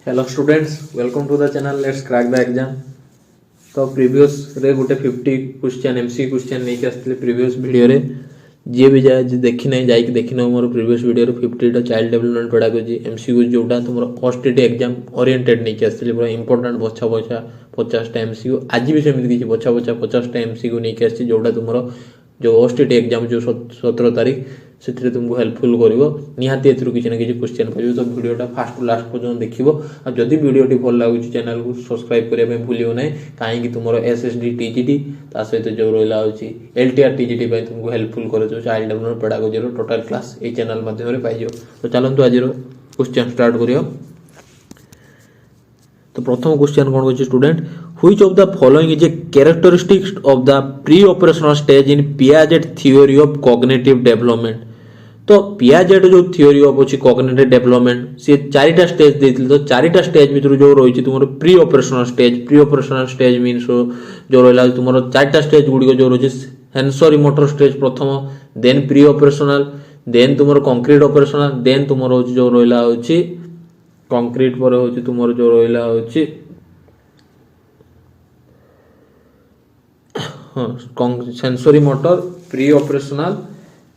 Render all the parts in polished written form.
Hello students, welcome to the channel let's crack the exam. तो previous रे गोटे 50 question MC question नहीं आसते प्रीवियस वीडियो रे जी भी जाए देखी ना जाकि देखी ना more previous video 50 child development pedagogy MCQ जोटा तुम ओएसटीटी एग्जाम ओरिएंटेड नहीं आसते पूरा इंपोर्टेंट बछा बछा 50टा एमसीक्यू आज भी सेमती किसी बछा बछा 50टा एमसीक्यू नहीं आसी जोटा तुम जो ओएसटीटी एग्जाम जो 17 तारीख से तुमको हेल्पफुल कर निहाती एथुरु किसी ना किसी क्वेश्चन पाइबो। तो वीडियोटा फास्ट टू लास्ट पर्यंत देखिबो और जदि वीडियोटी भल लागुची चैनल को सब्सक्राइब करने भूलियो ना कहीं तुम एसएसडी टीजीटी ता सहित जो रहा होची एलटीआर टीजीटी तुमको हेल्पफुल करे child development pedagogy total class ए चैनल माध्यम पाइजो। तो चलतु आज क्वेश्चन स्टार्ट करियो। तो प्रथम क्वेश्चन कौन कहछि student which of the following is a characteristics of the pre operational stage in Piaget theory of cognitive development. तो पियाजेट जो थ्योरी ऑफ अछि कॉग्निटिव डेवलपमेंट से चारिटा स्टेज देथिल। तो चारिटा स्टेज भितर जो रहिछि तुमरो प्री ऑपरेशनल स्टेज मींस जो रहला तुमरो चारिटा स्टेज गुडी जो रहिछि सेंसरी मोटर स्टेज प्रथम, देन प्री ऑपरेशनल, देन तुमरो कंक्रीट ऑपरेशनल, देन तुमरो जो रहला होछि कंक्रीट पर होछि तुमरो जो रहला होछि sensory motor, pre operational,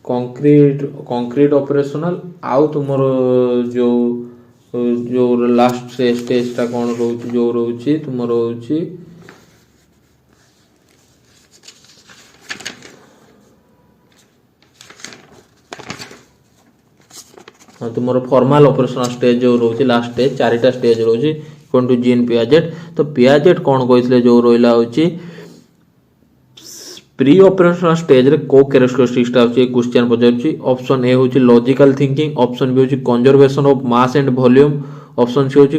concrete operational आउ तुमरो जो जो लास्ट स्टेज ता कोन रहउछि जो रहउछि तुमरो होछि तुमरो फॉर्मल ऑपरेशनल स्टेज जो रहउछि लास्ट स्टेज चारिटा स्टेज रहउछि कोन टू जीन पियाजेट। तो पियाजेट कोन कहितले जो रहला होछि प्री ऑपरेशनल स्टेज रे को कैरेक्टरिस्टिक्स ता होछि क्वेश्चन पचारछि। ऑप्शन ए होछि लॉजिकल थिंकिंग, ऑप्शन बी होछि conservation of mass and volume, option C होछि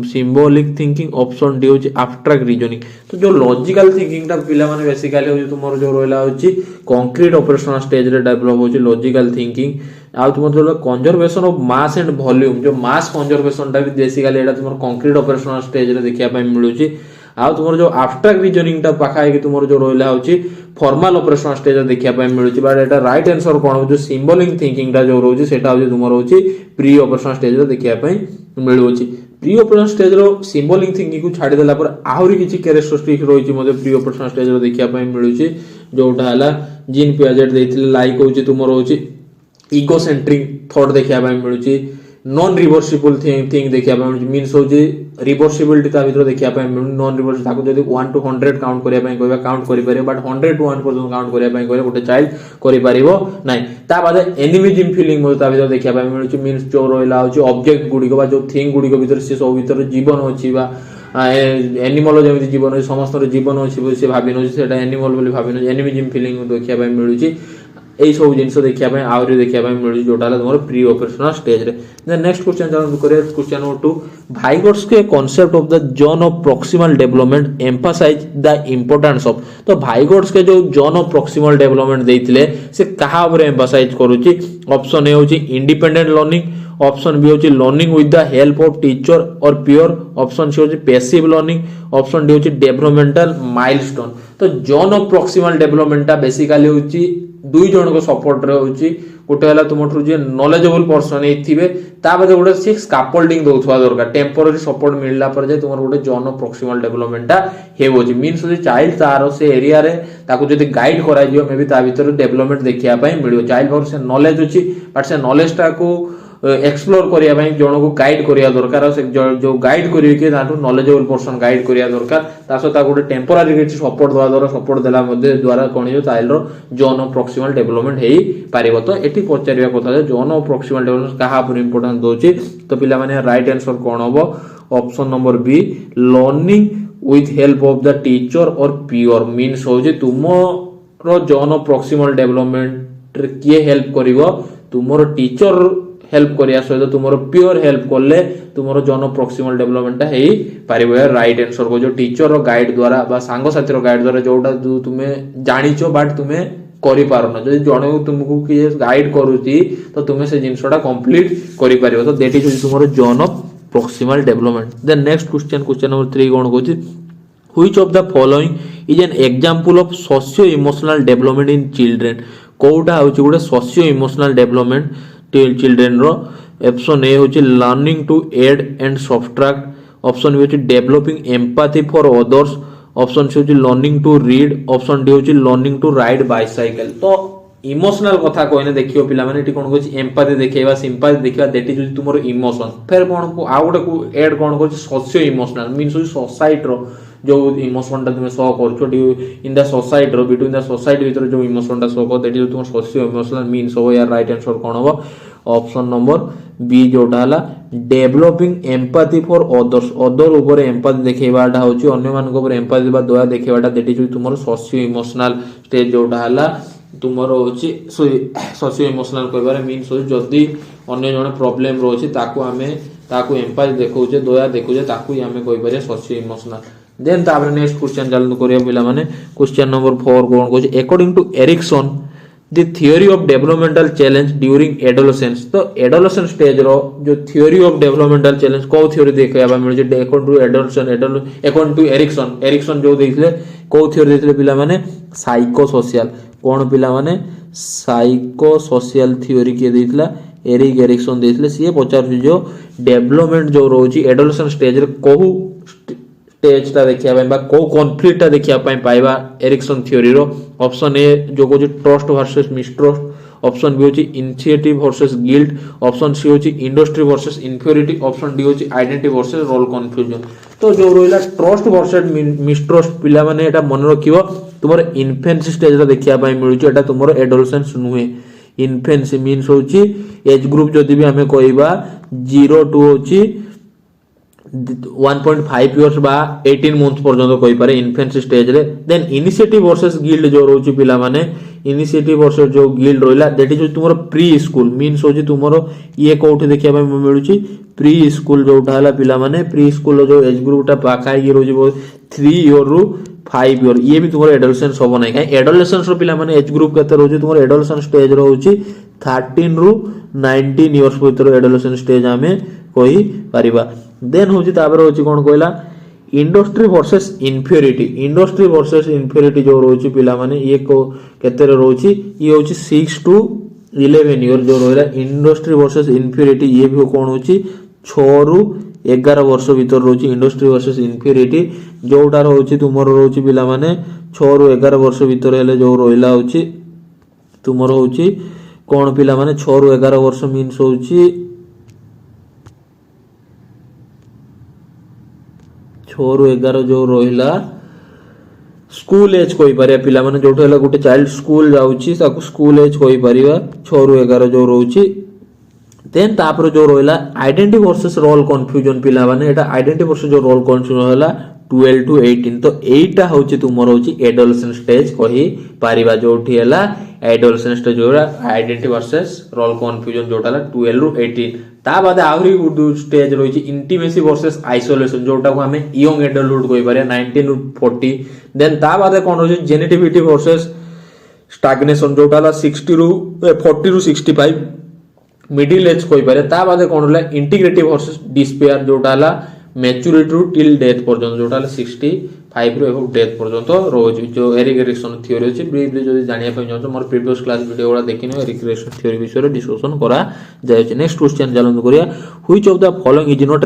सिंबॉलिक थिंकिंग, ऑप्शन डी होछि एब्स्ट्रैक्ट रीजनिंग। तो जो लॉजिकल थिंकिंग ता पिला माने बेसिकली होछि तुमरो जो रहला होछि कंक्रीट ऑपरेशनल स्टेज रे डेवलप होछि लॉजिकल थिंकिंग। आ तुमरो जो conservation of mass and volume जो मास कंजर्वेशन ता भी बेसिकली एटा तुमरो कंक्रीट ऑपरेशनल स्टेज रे देखिया पय मिलुछि। आ तुमरो जो एब्स्ट्रैक्ट रीजनिंग ता पाखा कि तुमरो जो रहला होछि फॉर्मल ऑपरेशनल स्टेज रे देखिया पय मिलुछि। बट एटा राइट आंसर कोन हो जो सिंबॉलिक थिंकिंग ता जो रहउछि सेटा हो तुमरो होछि प्री ऑपरेशनल स्टेज रे देखिया पय मिलुछि। प्री ऑपरेशनल स्टेज रो सिंबॉलिक थिंकिंग को छाडी देला पर आहुरी किछि कैरेक्टरिस्टिक्स रहिछि मते प्री ऑपरेशनल स्टेज रे देखिया पय मिलुछि जोटा हला जीन पियाजेट देथिले लाइक होछि तुमरो होछि इगोसेंट्रिक थॉट देखिया पय मिलुछि, नॉन रिवर्सिबल थिंग देखिया पय मिलुछि मींस होछि रिवर्सिबिलिटी ता भीतर देखिया पय नॉन रिवर्स ताको जदी 1 to 100 काउंट करिया पय कहबा काउंट करि पारे बट 100 to 1 पर्यंत काउंट करिया पय कहले गोटे चाइल्ड करि पारिबो नै। ता बाद एनिमिज्म फीलिंग मते ता भीतर देखिया पय मिलुछि मींस जो रहला होछि ऑब्जेक्ट गुडी को बा जो थिंग गुडी को भीतर से सब भीतर जीवन होछि बा एनिमल जेमिति जीवन होछि समस्त जीवन होछि से भाबि नछि सेटा एनिमल बोली भाबि नछि एनिमिज्म फीलिंग देखिया पय मिलुछि। एई सब जिंस देखिया पय आउरी देखिया पय मिलुछि जोटा तुमरो प्री ऑपरेशनल स्टेज रे। देन नेक्स्ट क्वेश्चन जन करे क्वेश्चन नंबर 2 भाइगोट्स के concept of the zone of proximal development emphasise the importance of. तो भाइगोट्स के जो जोन ऑफ प्रॉक्सिमल डेवलपमेंट देइथिले से कहा ऊपर एम्फसाइज करूछि। ऑप्शन ए होछि इंडिपेंडेंट लर्निंग, ऑप्शन बी होछि learning with the help of teacher और पीयर, ऑप्शन सी होछि पैसिव लर्निंग, ऑप्शन डी होछि डेवलपमेंटल माइलस्टोन। तो जोन ऑफ प्रॉक्सिमल डेवलपमेंट ता बेसिकली होछि दुई जन को सपोर्ट रे होछि गोटे हला तुमठु जे नॉलेजेबल पर्सन एथिबे ता बाद गोटे से स्कैफोल्डिंग दोथवा दरकार टेम्पररी सपोर्ट मिलला पर जे तुमर गोटे जोन ऑफ प्रॉक्सिमल डेवलपमेंट ता हेबोछि मींस जे चाइल्ड तारो से एरिया रे ताको जदी गाइड कराइ दियो मे भी ता भीतर डेवलपमेंट देखिया पय मिलियो चाइल्ड पर से नॉलेज अछि बट से नॉलेज ता को एक्सप्लोर करिया पय जण को गाइड करिया दरकार से जो गाइड करिवे के ताटू नॉलेजेबल पर्सन गाइड करिया दरकार तासो ता गोटे टेम्पररी किछि सपोर्ट दवा द्वारा सपोर्ट देला मध्ये द्वारा कोन जो चाइल्ड रो जोन ऑफ प्रॉक्सिमल डेवलपमेंट हेई पारिबो। तो एठी पचारिया कथा जे जोन ऑफ प्रॉक्सिमल डेवलपमेंट कहा पर इंपोर्टेंस दोछि। तो पिला माने राइट आंसर कोन होबो option number B learning with help of the teacher और पीयर मींस हो जे तुमरो जोन ऑफ प्रॉक्सिमल डेवलपमेंट रे किए हेल्प करिवो तुमरो टीचर हेल्प करिया सहित तुमरो प्योर हेल्प करले तुमरो जोन ऑफ प्रॉक्सिमल डेवलपमेंट हेई पारिबो। राइट आंसर को जो टीचर रो गाइड द्वारा बा सांग साथी रो गाइड द्वारा जोटा तुमे जानिचो बट तुमे करि पारनो जदि जणे तुमको किए गाइड करूची तो तुमे से जिंसटा कंप्लीट करि पारिबो। तो दैट इज तुमरो zone of proximal development. Then next question number 3 कोन कहछि which of the following is an example of socio emotional development in children. कोउटा होछि गोटे सोशियो इमोशनल डेवलपमेंट चिल्ड्रेन रो ऑप्शन ए होची learning to add and subtract, option B होची developing empathy for others, option C होची learning to read, option D होची learning to ride bicycle. तो emotional कथा कहने देखियो पिला माने एटी कोन कहछि एम्पैथी देखैबा सिंपैथी देखैबा दैट इज तुमरो इमोशन। फिर कोन आ गोटे को ऐड कोन कहछि सोशियो इमोशनल मींस सोसाइटी रो जो इमोशन टा तुम शो करछो इन द सोसाइटी रो बिटवीन द सोसाइटी भीतर जो इमोशन टा शो कर दैट इज तुम सोशियो इमोशनल मींस हो यार राइट आंसर कोन हो ऑप्शन नंबर बी जोटा हला developing empathy for others, other ऊपर एम्पैथी देखैबाटा होची अन्य मानक ऊपर एम्पैथी बा दया देखैबाटा दैट इज तुमरो सोशियो इमोशनल स्टेज जोटा हला तुमरो होची सोशियो इमोशनल कहबारे मींस हो जदी अन्य जने प्रॉब्लम रोची ताकू हमें ताकू एम्पैथी देखौचे दया देखौचे ताकू ही हमें कहि पारे सोशियो इमोशनल। देन तापर नेक्स्ट क्वेश्चन चालू करिया पिला माने क्वेश्चन नंबर 4 कोन कहै according to Erikson the theory of developmental challenge during adolescence. तो एडोलेसेंस स्टेज रो जो थ्योरी ऑफ डेवलपमेंटल चैलेंज को थ्योरी देखैबा मिल जे according to according to Erikson जो देखले को थ्योरी देखले पिला माने साइको सोशल कोन पिला माने साइको सोशल थ्योरी के देथिला एरिक एरिक्सन देथिले सी पचार जो डेवलपमेंट जो रोची एडोलेसेंस स्टेज रे कोहू स्टेज ता देखिया बा को कॉन्फ्लिक्ट ता देखिया पाइबा एरिक्सन थ्योरी रो ऑप्शन ए जो को trust versus mistrust, option B होची initiative versus guilt, option C होची industry versus inferiority, option D होची आइडेंटिटी वर्सेस रोल कंफ्यूजन। तो जो रोइला ट्रस्ट वर्सेस मिसट्रस्ट पिला माने एटा मन रखिबो तुमर इन्फेंसी स्टेज रा देखिया पाई मिलुची एटा तुमर एडोलेसेंस नुहे। इन्फेंसी मींस होची एज ग्रुप जदी भी हमें कहबा 0 टू होची 1.5 इयर्स बा 18 मंथ पर्यंत कहि पारे इन्फेंसी स्टेज रे। देन इनिशिएटिव वर्सेस गिल्ड जो रोची पिला माने इनिशिएटिव वर्सेस जो गिल्ड रोइला दैट इज तुमरो प्री स्कूल मींस होची तुमरो ये कोठी देखिया पाई मिलुची प्री स्कूल जोटा हला पिला माने प्री स्कूल जो एज ग्रुप टा पाखा ये रोजी 3 इयर रु 5 इयर ये भी तुमरो एडोलेसेंस होबो नै काई एडोलेसेंस रो पिला माने एज ग्रुप केते रोजी तुमरो एडोलेसेंस स्टेज रो होची 13 रु 19 इयर्स भीतर एडोलेसेंस स्टेज हमें कहि परिबा। देन होची तापर होची कोन कहला industry versus inferiority, industry versus inferiority जो रोची पिला माने ये को केते रे रोची ये होची 6 टू 11 इयर जो रोइला इंडस्ट्री वर्सेस इंफीरियरिटी ये भी कोन होची 6 रु 11 वर्ष भीतर रोची इंडस्ट्री वर्सेस इंफीरियरिटी जोटा रोची तुमर रोची पिला माने 6 रु 11 वर्ष भीतर हेले जो रोइला होची तुमर होची कोन पिला माने 6 रु 11 वर्ष मींस होची 6 रु 11 जो रोहिला स्कूल एज कोई पारिया पिला माने जोठो हला गुटे चाइल्ड स्कूल जाउची ताकू स्कूल एज कोई पारिया 6 रु 11 जो रोची। देन तापर जो रोहिला आइडेंटिटी वर्सेस रोल कंफ्यूजन पिला माने एटा आइडेंटिटी वर्सेस जो रोल कंफ्यूजन होला 12 टू 18 तो एटा होची तुमर होची एडोलेसेंस स्टेज कहि पारिबा जोठी हला एडोलेसेंस स्टेज जोरा आइडेंटिटी वर्सेस रोल कंफ्यूजन जोटाला 12 रु 18 ता बाद आहुरी स्टेज रही इंटीमेसी वर्सेस आइसोलेशन जोटा को हमें यंग एडल्टहुड कहि पारे 19 रु 40। देन ता बाद कोन रही जेनेटिविटी वर्सेस स्टैग्नेशन जोटाला 60 रु 40 रु 65 मिडिल एज कहि पारे। ता बाद कोन रहला इंटीग्रेटी वर्सेस डिस्पेयर जोटाला मैच्योरिटी टू टिल डेथ पर्यंत जोटाला 65 रु एबव डेथ पर्यंत रोज जो एरिक एरिक्सन थ्योरी अछि ब्रीफली जदि जानिया पय जाउ मोर प्रीवियस क्लास वीडियो वाला देखिनो एरिक एरिक्सन थ्योरी विषय डिस्कशन करा जाय छै। नेक्स्ट क्वेश्चन चलन करिया which of the following is not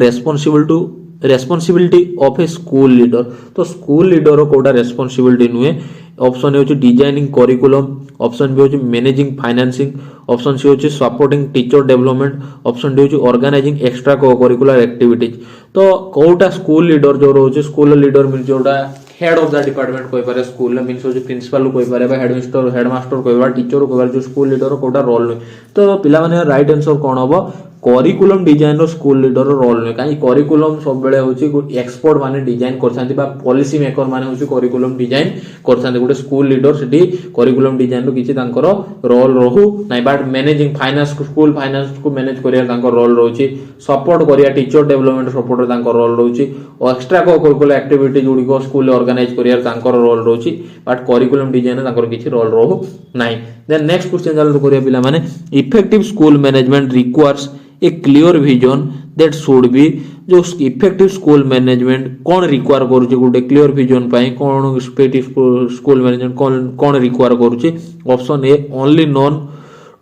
responsibility of a school leader. तो स्कूल लीडर कोटा रेस्पॉन्सिबिलिटी नुहे। ऑप्शन ए होची डिजाइनिंग करिकुलम, ऑप्शन बी होची मैनेजिंग फाइनेंसिंग, ऑप्शन सी होची supporting teacher development, option D होची organising extra curricular activities. तो Kota school leader जो रोचे स्कूल लीडर मीन जोटा हेड ऑफ द डिपार्टमेंट कोइ पारे स्कूल मीन्स होची प्रिंसिपल कोइ पारे बा हेडमास्टर कोइ पारे टीचर कोइ पारे जो स्कूल लीडर कोटा रोल नै। तो पिला माने राइट आंसर कोन हबो करिकुलम डिजाइन रो स्कूल लीडर रो रोल नै काई करिकुलम सब बेले होची एक्सपर्ट माने डिजाइन करथांती बा पॉलिसी मेकर माने होची करिकुलम डिजाइन करथांती गुटे स्कूल लीडर सेठी करिकुलम डिजाइन रो किछि तांकर रोल रहू नै but managing finance school finance को मैनेज करिया तांकर रोल रहूची सपोर्ट करिया टीचर डेवलपमेंट सपोर्ट रो तांकर रोल रहूची एक्स्ट्रा करिकुलर एक्टिविटी जुडी को स्कूल ऑर्गेनाइज करिया तांकर रोल रहूची बट करिकुलम डिजाइन तांकर किछि रोल रहू नै। देन नेक्स्ट क्वेश्चन चालू करिया पिला माने effective school management requires a clear vision that should be जो इफेक्टिव स्कूल मैनेजमेंट कौन रिक्वायर करूची गुटे क्लियर विजन पाई कौन इफेक्टिव स्कूल मैनेजमेंट कौन रिक्वायर करूची। Option A only known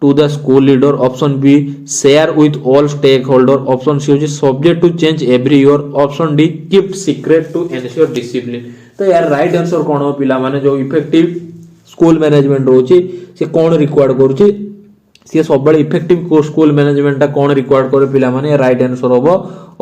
to the school leader, option B share with all stakeholder, option C होची subject to change every year, option D kept secret to ensure discipline। तो यार right answer कौन हो पिला माने जो effective school management रोची से कौन रिक्वायर्ड करूची सी सब इफेक्टिव स्कूल मैनेजमेंट कौन रिक्वायर्ड करे पिला माने राइट आंसर होबो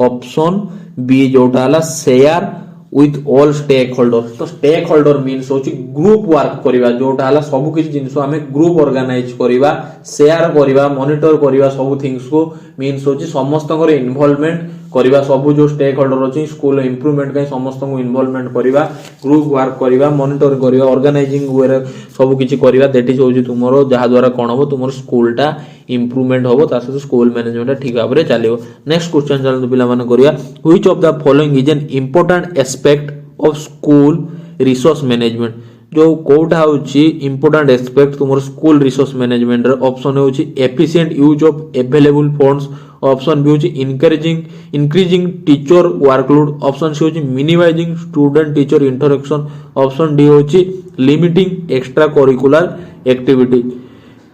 ऑप्शन बी जोटा हला शेयर with all stakeholders। तो स्टेक होल्डर मीन्स होची ग्रुप वर्क करिवा जोटा हला सब किछ जिंस आमे ग्रुप ऑर्गेनाइज करिवा शेयर करिवा मॉनिटर करिवा सब थिंग्स को मीन्स होची समस्तकर इन्वॉल्वमेंट करिवा सब जो स्टेक होल्डर होची स्कूल इंप्रूवमेंट का समस्त को इन्वॉल्वमेंट करिवा ग्रुप वर्क करिवा मॉनिटर करिवा ऑर्गेनाइजिंग वे सब किछ करिवा दैट इज होची तुमरो जहा द्वारा कोन हो तुमरो स्कूलटा इंप्रूवमेंट होबो ता सहित स्कूल मैनेजमेंट ठीक भाव में चलियो। नेक्स्ट क्वेश्चन चलतो पिला माने करिया which of the following is an important aspect of school resource management जो कोटा होची इंपोर्टेंट एस्पेक्ट तुमरो स्कूल रिसोर्स मैनेजमेंट रे ऑप्शन होची efficient use of available funds, option B होची increasing teacher workload, option C होची minimizing student teacher interaction, option D होची limiting extra curricular activity.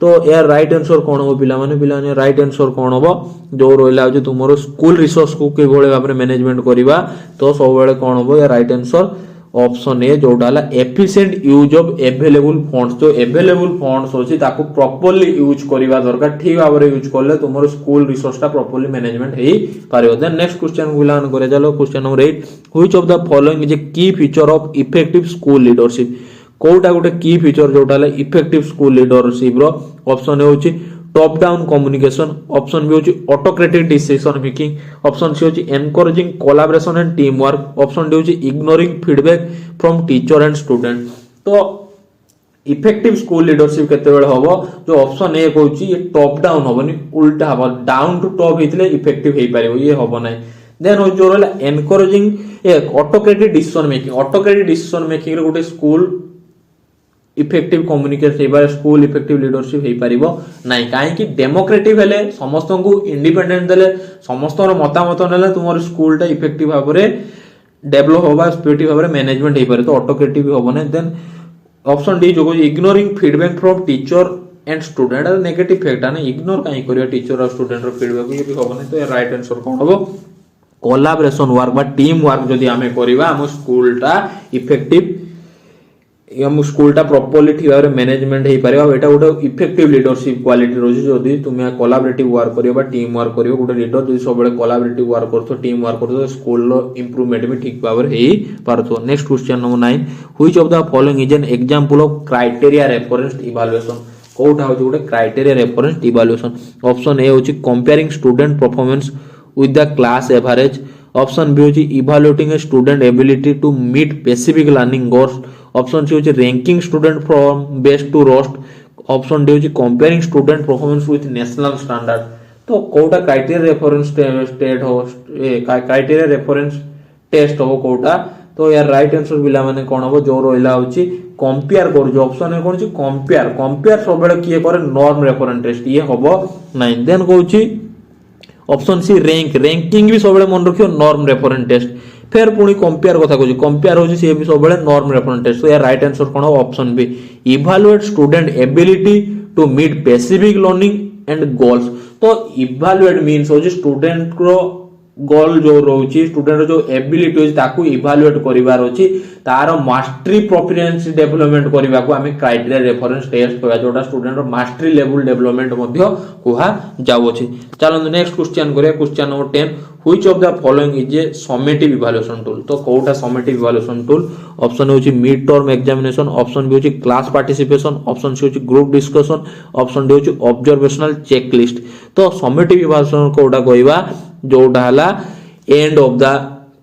तो यार राइट आंसर कौन हो पिला माने राइट आंसर कौन हो जो रोइला हो तुमरो स्कूल रिसोर्स को के भले भाबरे मैनेजमेंट करिवा तो सब बेले कौन हो या राइट आंसर ऑप्शन ए जोटा हला efficient use of available funds. जो अवेलेबल फंड्स होची ताको प्रॉपर्ली यूज करिवा दरकार ठीक भाबरे यूज करले तुमरो स्कूल रिसोर्सटा प्रॉपर्ली मैनेजमेंट हेई पारियो। देन नेक्स्ट क्वेश्चन गुलान करे चलो question number 8 which of the following is a key feature of effective school leadership. कोटा गोटे की फीचर जोटा हला इफेक्टिव स्कूल लीडरशिप रो ऑप्शन ए होची top down communication, option B होची autocratic decision making, option C होची encouraging collaboration and team work, option D होची ignoring feedback from teacher and student. तो इफेक्टिव स्कूल लीडरशिप केते बेले होबो जो ऑप्शन ए कहूची ये टॉप डाउन होबनी उल्टा होबो डाउन टू टॉप हितले इफेक्टिव हेई पारिबो ये होबो नै। देन हो जो रहला एनकरेजिंग ए ऑटोक्रेटिक डिसीजन मेकिंग रे गोटे स्कूल इफेक्टिव कम्युनिकेशन हेबार स्कूल इफेक्टिव लीडरशिप हेई पारिबो नाही काहे कि डेमोक्रेटिक हेले समस्त को इंडिपेंडेंट देले समस्त मतामत नेले तुमर स्कूलटा इफेक्टिव भाबरे डेवलप होबा स्पिरिटिव भाबरे मैनेजमेंट हेई पारे तो ऑटोक्रेटिव होबो नै। देन ऑप्शन डी जो ignoring feedback from teacher and student negative fact है ना इग्नोर काहे करिया टीचर और स्टूडेंट रो फीडबैक ये भी होबो नै। तो राइट आंसर कोन होबो कोलैबोरेशन वर्क बा टीम वर्क जदी हमें करिवा हम स्कूलटा इफेक्टिव हम स्कूलटा प्रॉपर्ली ठीक भाव मैनेजमेंट हेई पारे एटा गोटे इफेक्टिव लीडरशिप क्वालिटी रोजी जदी तुमे कोलैबोरेटिव वर्क करियो बा टीम वर्क करियो गोटे लीडर जदी सब बेले कोलैबोरेटिव वर्क करथो टीम वर्क करथो स्कूल रो इंप्रूवमेंट भी ठीक भाव हेई पारथो। Next question number 9 which of the following is an example of criteria reference evaluation. कोटा होची गोटे criteria reference evaluation. Option A होची comparing student performance with the class average, option B होची evaluating a student ability to meet specific learning goals, option C होची ranking student from best to worst, option D होची comparing student performance with national standard. तो Kota criteria reference test हो criteria reference test हो कोटा। तो यार right answer बिला माने कोन हो जो रोइला होची कंपेयर कर जो ऑप्शन है कोन छि कंपेयर सब बेले किए करे नॉर्म रेफरेंस टेस्ट ये होबो नै। देन कहूची ऑप्शन सी रैंकिंग भी सब बेले मन रखियो नॉर्म रेफरेंस टेस्ट फिर पुणी कंपेयर कथा कहूँ कंपेयर होची से भी सब बेले नॉर्म रेफरेंस टेस्ट। तो यार राइट आंसर कोन हो option B evaluate student ability to meet specific learning and goals. तो इवैल्यूएट मींस होची स्टूडेंट को गोल जो रोची स्टूडेंट जो एबिलिटी होची ताकू इवैल्यूएट करिवार होची तार मास्टरी प्रोफिशिएंसी डेवलपमेंट करिवा को हमें क्राइटेरिया रेफरेंस टेस्ट कहया जोटा स्टूडेंट रो मास्टरी लेवल डेवलपमेंट मध्य कुहा जाउछि। चलो नेक्स्ट क्वेश्चन करिया question number 10 which of the following is a summative evaluation tool. तो कोटा समेटिव इवैल्यूएशन टूल ऑप्शन होची mid term examination, option B होची क्लास पार्टिसिपेशन, ऑप्शन सी होची ग्रुप डिस्कशन, ऑप्शन डी होची ऑब्जर्वेशनल चेकलिस्ट। तो summative evaluation कोटा कहबा जोटा हला एंड ऑफ द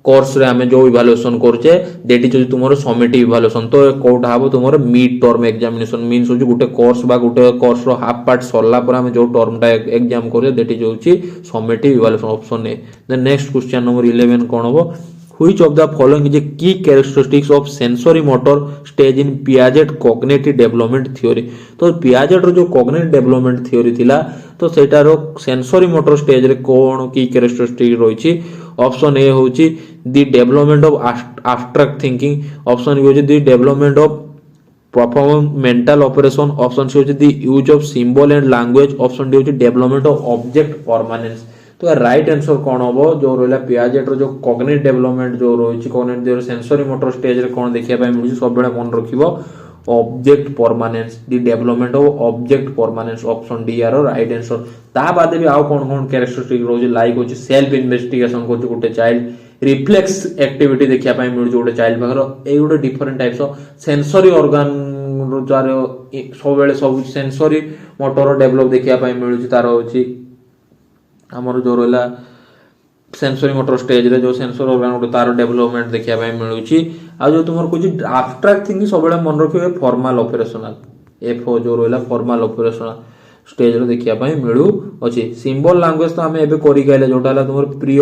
कोर्स रे हमें जो इवैल्यूएशन करछे दैट इज तुमरो समेटिव इवैल्यूएशन। तो कोटा हबो तुमरो मिड टर्म एग्जामिनेशन मींस होची गुटे कोर्स बा गुटे कोर्स रो हाफ पार्ट सरला पर हमें जो टर्मटा एग्जाम करे दैट इज होची summative evaluation option A. Then next question number 11 कोन हबो which of the following is a key characteristics of sensory motor stage in Piaget cognitive development theory. तो पियाजेट रो जो कॉग्निटिव डेवलपमेंट थ्योरी थिला तो सेटा रो sensory motor stage रे कोन की कैरेक्टरिस्टिक रोइछि। ऑप्शन ए होची the development of abstract thinking, option B होची the development of perform mental operation, option C होची the use of symbol and language, option D होची development of object permanence. तो right answer कौन हम जो रहा Piaget जो कॉग्निटिव डेवलपमेंट जो रही कॉग्निटिव सेंसरी मोटर स्टेज रे कौन देखा मिलूँ सब मन रखिबो object permanence, the development of object permanence, option D यार राइट आंसर। ता बाद भी आउ कौन कौन कैरेक्टरिस्टिक रोज लाइक होची सेल्फ इन्वेस्टिगेशन को गोटे चाइल्ड, रिफ्लेक्स एक्टिविटी देखा मिलूँ गोटे चाइल्ड पाखर ए गोटे different types of sensory organ jar सब सब सेंसरी मोटर डेवलप देखा मिलूँ तार होची हमर जो रहा सेंसरी मोटर स्टेज रे जो सेंसर ऑर्गन गोटे तार डेवलपमेंट देखा मिलूँ। आ जो तुम कुछ एब्स्ट्रैक्ट थिंकिंग सब मन रखिए फॉर्मल ऑपरेशनल एफ जो रहा फॉर्मल ऑपरेशनल स्टेज रे देखा मिलू अच्छी। सिंबल लैंग्वेज तो आम एवं कर जोटा तुम प्री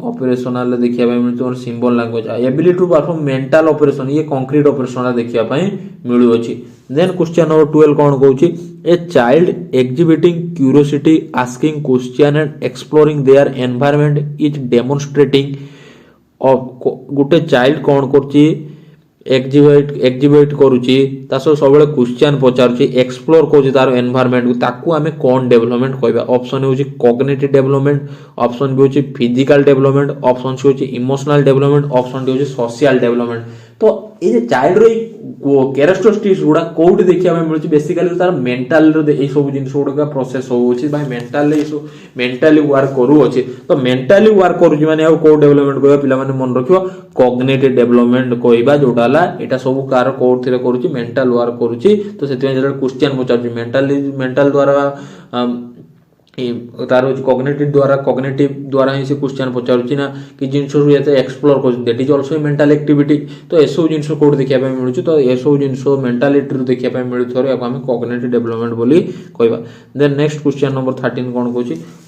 ऑपरेशनल देखा मिलूँ symbol language. Ability to perform mental operation ये कंक्रीट ऑपरेशनल देखा मिलू अच्छी। देन क्वेश्चन नंबर 12 कौन कहूँ a child exhibiting curiosity asking question and exploring their environment is demonstrating गोटे चाइल्ड कौन कर एक्जिबिट करुच्ची सब क्वेश्चन पचारुच्ची एक्सप्लोर करुच्ची तार एनवायरनमेंट ताकू आमे कौन डेवलपमेंट कहबा। ऑप्शन होची कॉग्निटिव डेवलपमेंट, ऑप्शन बी होची फिजिकल डेवलपमेंट, ऑप्शन सी होची इमोशनल डेवलपमेंट, ऑप्शन डी होची सोशल डेवलपमेंट। तो ये चाइल्ड रो कैरेक्टरिस्टिक्स गुड़ा कोड देखा मिलूँ बेसिकली तार मेंटल सब जिन गुड़ा प्रोसेस होची भाई मेंटली वर्क करूँ तो मेंटली वर्क करूँ माने कोड डेवलपमेंट कहबा पिला माने मन रखियो कॉग्निटिव डेवलपमेंट कहबा जोटा एटा सब कार कोड थिरे करूची मेंटल वर्क करूची। तो सेति में क्वेश्चन पचारुची मेंटल द्वारा तार कॉग्निटिव द्वारा ही से क्वेश्चन पचारुची ना कि जिन एक्सप्लोर कर that is also mental activity. तो एसब जिन कोड देखा मिलूँ तो एसब जिन मेंटालिटी देखा मिलूँ आम कॉग्निटिव डेवलपमेंट बोली कहबा। देन नेक्स्ट क्वेश्चन नंबर 13 कौन कहूँ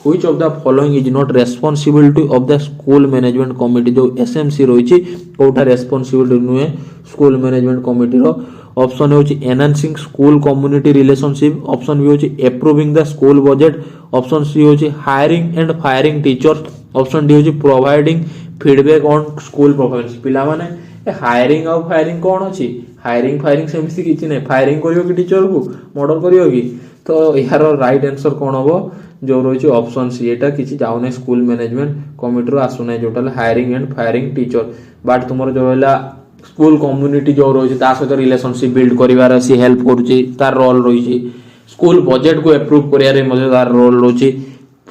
which of the following is not responsibility of the school management committee जो एसएमसी रही कोटा रेस्पॉन्सिबिलिटी नुहे स्कूल मैनेजमेंट कमिटी रो। ऑप्शन होची enhancing school community relationship, option B होची approving the school budget, option C होची hiring and firing teachers, option D होची providing feedback on school performance. पिला माने हायरिंग और फायरिंग कौन अच्छी हायरिंग फायरिंग सेमती किसी नहीं फायरिंग करियो कि टीचर को मर्डर करियो कि। तो यार राइट आंसर कौन हम जो रही ऑप्शन सी एटा किसी जाऊना स्कूल मैनेजमेंट कमिटी रो आसुना जोटा hiring and firing teacher. But तुम जो रहा स्कूल कम्युनिटी जो रही सहित रिलेशनशिप बिल्ड कर हेल्प करुच्ची तार रोल रही स्कूल बजेट को एप्रूव कर रोल रही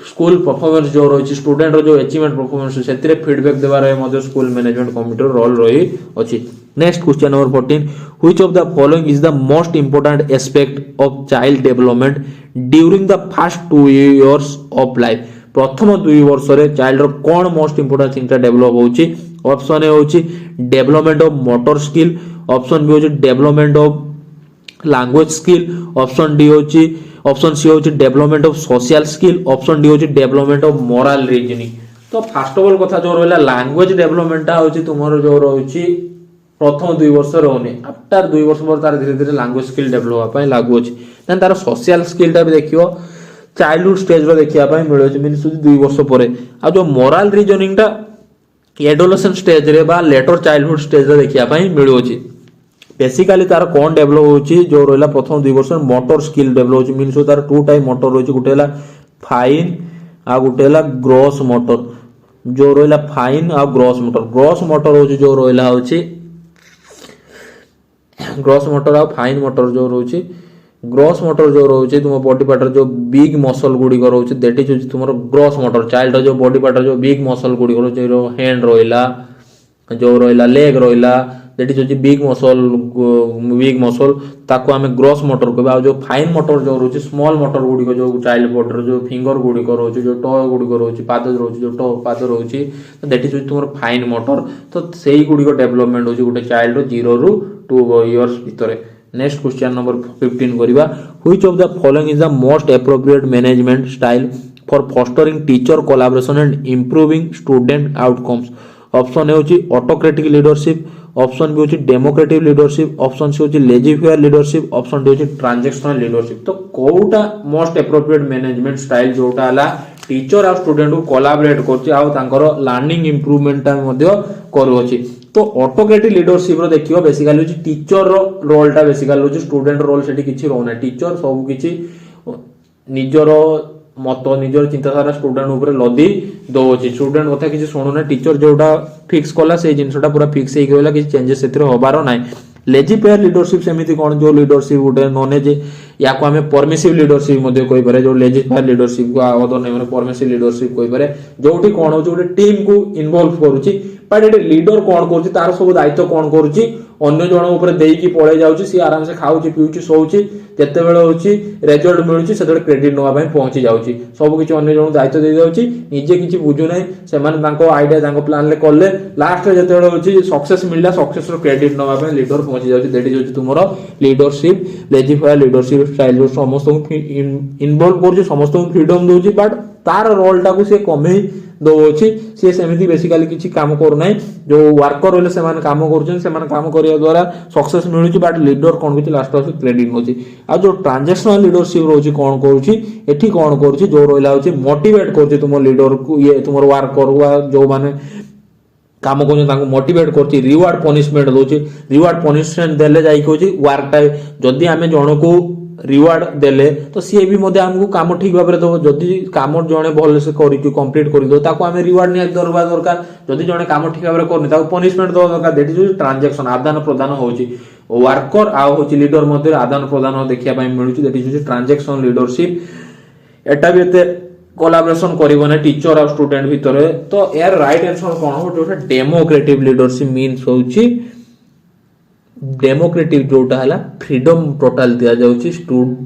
स्कूल परफॉर्मेंस जो रही स्टूडेंट जो अचीवमेंट परफॉर्मेंस से फीडबैक देवार स्कूल मैनेजमेंट कमिटी रोल रही अच्छी। Next question number 14 which of the following is the most important aspect of child development during the first 2 years of life. प्रथम 2 वर्ष रे चाइल्ड रो कौन मोस्ट इंपोर्टेंट थिंगटा डेवलप होची। ऑप्शन ए होची development of motor skill, option B होची development of language skill, option C होची development of social skill, option D होची डेवलपमेंट ऑफ मोरल रीजनिंग। तो फर्स्ट ऑफ ऑल कथा जो रहला लैंग्वेज डेवलपमेंट होची तुमरो जो रहउची प्रथम 2 वर्ष रहउनी आफ्टर 2 वर्ष पर तार धीरे धीरे लैंग्वेज स्किल डेवलप पय लागु अछि। देन तार सोशल स्किलटा भी देखियो चाइल्डहुड स्टेज रो देखिया पय मिलो अछि मींस 2 वर्ष परे। आ जो मोरल रीजनिंगटा एडोलेसेंट स्टेज रे बा लेटर चाइल्डहुड स्टेज रे देखिया पय मिलो अछि। बेसिकली तार कौन डेवलप होची जो रहला प्रथम 2 वर्ष मोटर स्किल डेवलप होची मींस तार 2 टाइप मोटर होची गुटे हला फाइन आ गुटे हला ग्रॉस मोटर जो रहला फाइन आ ग्रॉस मोटर होची जो रहला होची ग्रॉस मोटर आ फाइन मोटर जो रहउची ग्रॉस मोटर जो रहउची तुम बॉडी पार्ट जो बिग मसल गुडी को रहउची दैट इज तुमरो ग्रॉस मोटर चाइल्ड जो बॉडी पार्ट जो बिग मसल गुडी को जो हैंड रहला जो रहला लेग रहला दैट इज बिग मसल ताको हमें ग्रॉस मोटर कहबा। जो फाइन मोटर जो रहउची स्मॉल मोटर गुडी को जो चाइल्ड बॉडी जो फिंगर गुडी को रहउची जो टो गुडी को रहउची पाद रहउची जो टो पाद रहउची दैट इज तुमरो फाइन मोटर। तो सेही गुडी को डेवलपमेंट होची गुटे चाइल्ड रो 0 ରୁ 2 years भितरे। नेक्स्ट क्वेश्चन नंबर 15 करिबा which of the following is the most appropriate management style for fostering teacher collaboration and improving student outcomes. Option A होची autocratic leadership, option B होची democratic leadership, option C होची lazy fair leadership, option D होची transactional leadership. तो कोउटा most appropriate management style जोटा हला teacher आ student को collaborate करछि आ तांकर लर्निंग इंप्रूवमेंट टा मध्य करूछि। तो ऑटोक्रेटिक लीडरशिप रो देखियो बेसिकली होछि टीचर रो रोल टा बेसिकली होछि स्टूडेंट रोल सेठी किछि रहना टीचर सब किछि निजर मत निजर चिंताधारा स्टूडेंट ऊपर लदी दउछि स्टूडेंट कथा किछि सुनुना टीचर जोटा फिक्स कला से जिनसटा पूरा फिक्स हे गेला किछि चेंजेस सेतिर होबारो नाही। लेजी पेयर लीडरशिप सेमिति कोन जो लीडरशिप उठे नोने जे या को हमें परमिसिव लीडरशिप मध्ये कोइ पारे जो लेजी पेयर लीडरशिप को अदर नेम परमिसिव लीडरशिप कोइ पारे जोठी कोन हो जो टीम को इन्वॉल्व करूची बट एटे लीडर कोन करूची तार सब दायित्व कोन करूची अन्य जण ऊपर देई की पळे जाउची सी आराम से खाउची पिउची सोउची जते बेले होची रिजल्ट मिलुची सेते क्रेडिट नवा पय पहुंची जाउची सब किछि अन्य जण दायित्व देई जाउची निजे किछि बुझु नै से माने तांको आईडिया तांको प्लान ले करले लास्ट रे जते बेले होची सक्सेस मिलला सक्सेस रो क्रेडिट नवा पय लीडर पहुंची जाउची दैट इज तुमरो leadership laissez faire leadership style जो समस्त इन्वॉल्व करूची समस्त फ्रीडम दोची बट तार रोल टाको से कमे दउची से सेमिति बेसिकली किछि काम करू नै जो वर्कर होले से माने काम करूछन से माने काम करिया द्वारा सक्सेस मिलुची बट लीडर कोन किछि लास्ट से क्रेडिट होची आ जो ट्रांजैक्शनल लीडरशिप रोची कोन करूची एठी कोन करूची जो रोइला होची मोटिवेट करूची तुम लीडर को ये तुमर वर्कर हुआ जो माने काम को तांको मोटिवेट करछि रिवार्ड पनिशमेंट दोछि रिवार्ड पनिशमेंट देले जाई कोछि वर्क टाइम जदी हमें जण को रिवार्ड देले तो सी भी मध्य हमको काम ठीक भाव में दो जदि काम जड़े भल से कंप्लीट कर दो ताको हमें रिवार्ड नहीं दरबा दरकार जदि जड़े काम ठीक भाव में करनी ताको पनिशमेंट दो दरकार दैट इज ट्रांजैक्शन आदान प्रदान होची वर्कर आ होची लीडर मध्य आदान प्रदान देखिया पय मिलुची दैट इज ट्रांजैक्शन लीडरशिप एटा भी एते कोलैबोरेशन करिवो ने टीचर और स्टूडेंट भीतर तो यार राइट आंसर कोन हो जोटा डेमोक्रेटिक लीडरशिप मीन्स होची डेमोक्रेटिक जोटा हला फ्रीडम टोटल दिया जाउची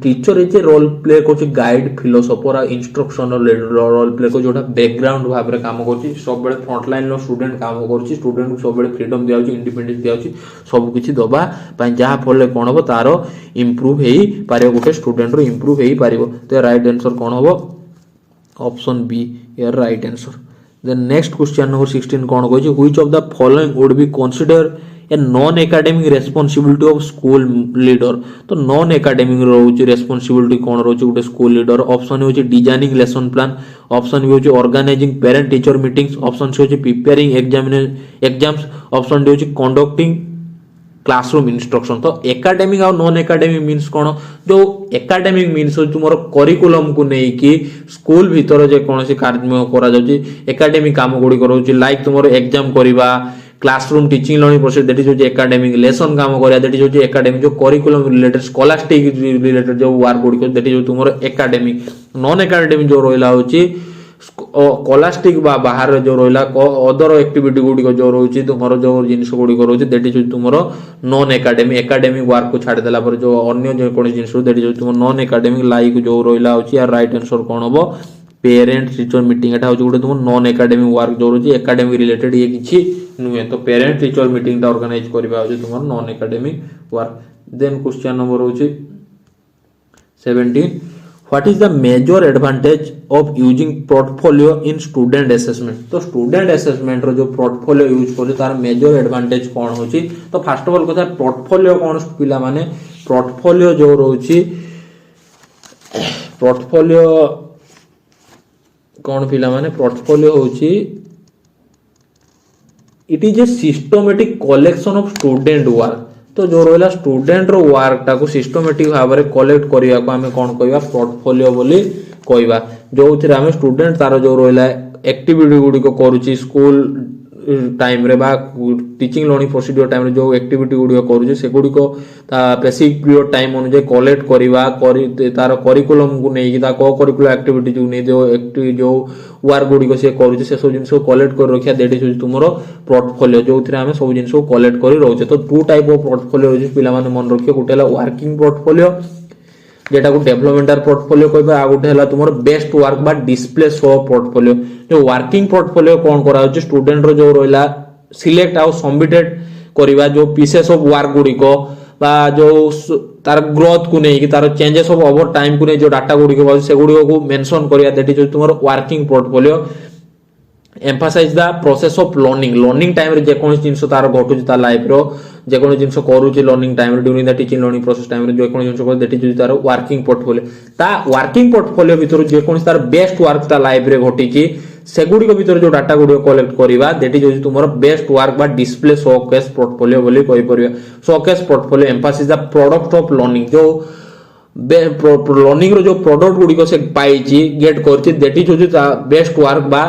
टीचर इज रोल प्ले कोची गाइड फिलोसोफर आ इंस्ट्रक्शनल रोल प्ले को जोटा बैकग्राउंड भाव रे काम करची सब बेले फ्रंट लाइन लो स्टूडेंट काम करची स्टूडेंट को सब बेले फ्रीडम दिया जाउची इंडिपेंडेंस दिया जाउची सब किछि दबा पय जहा फले कोन हो तारो इंप्रूव हेई पारे गोटे स्टूडेंट रो इंप्रूव हेई पारिबो तो राइट आंसर कोन हो ऑप्शन बी यार right answer. Then next question number 16 कोन कहै छै which of the following would be consider a non academic responsibility of school leader तो नॉन एकेडमिक रहउची रेस्पोंसिबिलिटी कोन रहउची गोटे स्कूल लीडर ऑप्शन होची designing lesson plan option B होची organizing parent teacher meetings option C होची preparing exams option D होची conducting classroom instruction तो एकेडमिक और नॉन एकेडमिक मीन्स कोन जो एकेडमिक मीन्स तुमरो करिकुलम को नै कि स्कूल भीतर जे कोनसी कार्य करा जाउची एकेडमिक काम गुडी करउची लाइक तुमरो एग्जाम करिवा classroom teaching learning process that is academic lesson काम करिया दैट इज एकेडमिक जो करिकुलम रिलेटेड स्कॉलास्टिक रिलेटेड जो वर्क गुडी दैट इज तुमरो एकेडमिक नॉन एकेडमिक जो रोइला होची स्कॉलास्टिक बा बाहर जो रोइला अदर एक्टिविटी गुडी को जो रोची तुमरो जो जिनिस गुडी को रोची दैट इज तुमरो नॉन एकेडमिक वर्क को छाड़ देला पर जो अन्य जो कोन जिनिस दैट इज तुम नॉन एकेडमिक लाइक जो रोइला होची यार राइट आंसर कोन होबो पेरेंट टीचर मीटिंग एटा होची गुडी तुम नॉन एकेडमिक वर्क जो रोची एकेडमिक रिलेटेड ये किछि नुए तो पेरेंट टीचर मीटिंग टा ऑर्गेनाइज करबा होची तुमरो non academic work. Then question number होची 17 what is the major advantage of using portfolio in student assessment तो स्टूडेंट असेसमेंट रो जो पोर्टफोलियो यूज करे तार मेजर एडवांटेज कोन होची तो फर्स्ट ऑफ ऑल कथा पोर्टफोलियो कोन पिला माने पोर्टफोलियो जो रोची पोर्टफोलियो कोन पिला माने पोर्टफोलियो होची it is A systematic collection of student work तो जो रहा स्टूडेंट रो वर्क टाको सिस्टमैटिक भाव में कलेक्ट करिया को हमें कोन कहबा पोर्टफोलियो बोली कहबा जो थिरा हमें स्टूडेंट तार जो रहा एक्टिविटी गुडी को करूची स्कूल टाइम रे बा टीचिंग लर्निंग प्रोसीड्यूर टाइम रे जो एक्टिविटी गुडी को करूची से गुडी को ता बेसिक पीरियड टाइम अनुसार कलेक्ट करिवा तार करिकुलम को नै कि ता को करिकुलर एक्टिविटी जो नै जो वर्क गुडी को से करूची से सब जिंस को कलेक्ट कर रखिया दैट इज तुमरो पोर्टफोलियो जो थिरा हमें सब जिंस को कलेक्ट करी रहउचे तो टू टाइप ऑफ पोर्टफोलियो होची पिला माने मन रखियो गुटेला वर्किंग पोर्टफोलियो जेटा को डेवलपमेंटल पोर्टफोलियो कहबा आ गुटे हला तुमरो बेस्ट वर्क बा डिस्प्ले शो पोर्टफोलियो जो वर्किंग पोर्टफोलियो कोन करा होची स्टूडेंट रो जो रोइला सिलेक्ट आउ सबमिटेड करिवा जो पीसेस ऑफ वर्क गुडी को बा जो तार ग्रोथ को नै कि तार चेंजेस ऑफ ओवर टाइम को नै जो डाटा गुडी को से गुडी को मेंशन करिया दैट इज तुमरो working portfolio emphasize the process of learning learning time रे जे कोन जिंस तार घटुची ता लाइफ रो जे कोन जिंस करूची लर्निंग टाइम रे during the teaching learning process time रे जे कोन जिंस को देटी जुजी तार वर्किंग पोर्टफोलियो ता वर्किंग पोर्टफोलियो भीतर जे कोन तार बेस्ट वर्क ता लाइफ रे घटिची सेगुडी को भीतर जो डाटा गुडी कलेक्ट करबा देटी जुजी तुमरो बेस्ट वर्क बा डिस्प्ले शोकेस पोर्टफोलियो बोली कहि परिबा showcase portfolio emphasize the product of learning जो लर्निंग रो जो प्रोडक्ट गुडी को से पाइची गेट करची देटी जुजी ता बेस्ट वर्क बा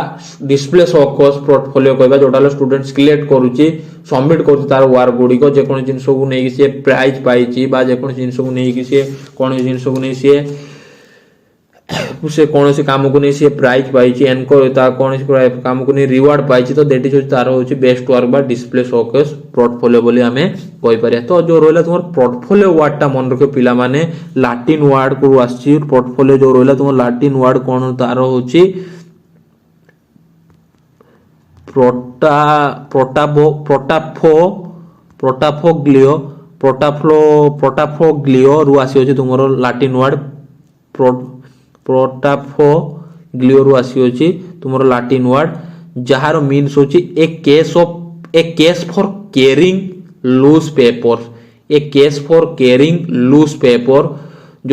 डिस्प्ले शोकेस पोर्टफोलियो कहबा जोटालो स्टूडेंट सिलेक्ट करूची सबमिट करूची तार वर्क गुडी को जे कोन जिंस को नै कि से प्राइज पाइची बा जे कोन जिंस को नै कि से कोन जिंस को नै से कौन से काम को नहीं से प्राइज पाइची एनको ता कौन से काम को नहीं रिवार्ड पाइची तो देटी जो तार होची बेस्ट वर्क बा डिस्प्ले शोकेस पोर्टफोलियो बोली हमें कहि परिया तो जो रोइला तुमर पोर्टफोलियो वर्ड ता मन रखो पिला माने लैटिन वर्ड को आसी पोर्टफोलियो जो रोइला तुम लैटिन वर्ड कौन तार होची प्रोटा प्रोटाबो प्रोटाफो प्रोटाफोग्लियो प्रोटाफोग्लियो रु आसी होची तुमरो लैटिन वर्ड प्रोटाफोग्लियो रु आसी होची तुमरो लैटिन वर्ड जहार मीन्स होची a case for carrying loose paper a case for carrying loose paper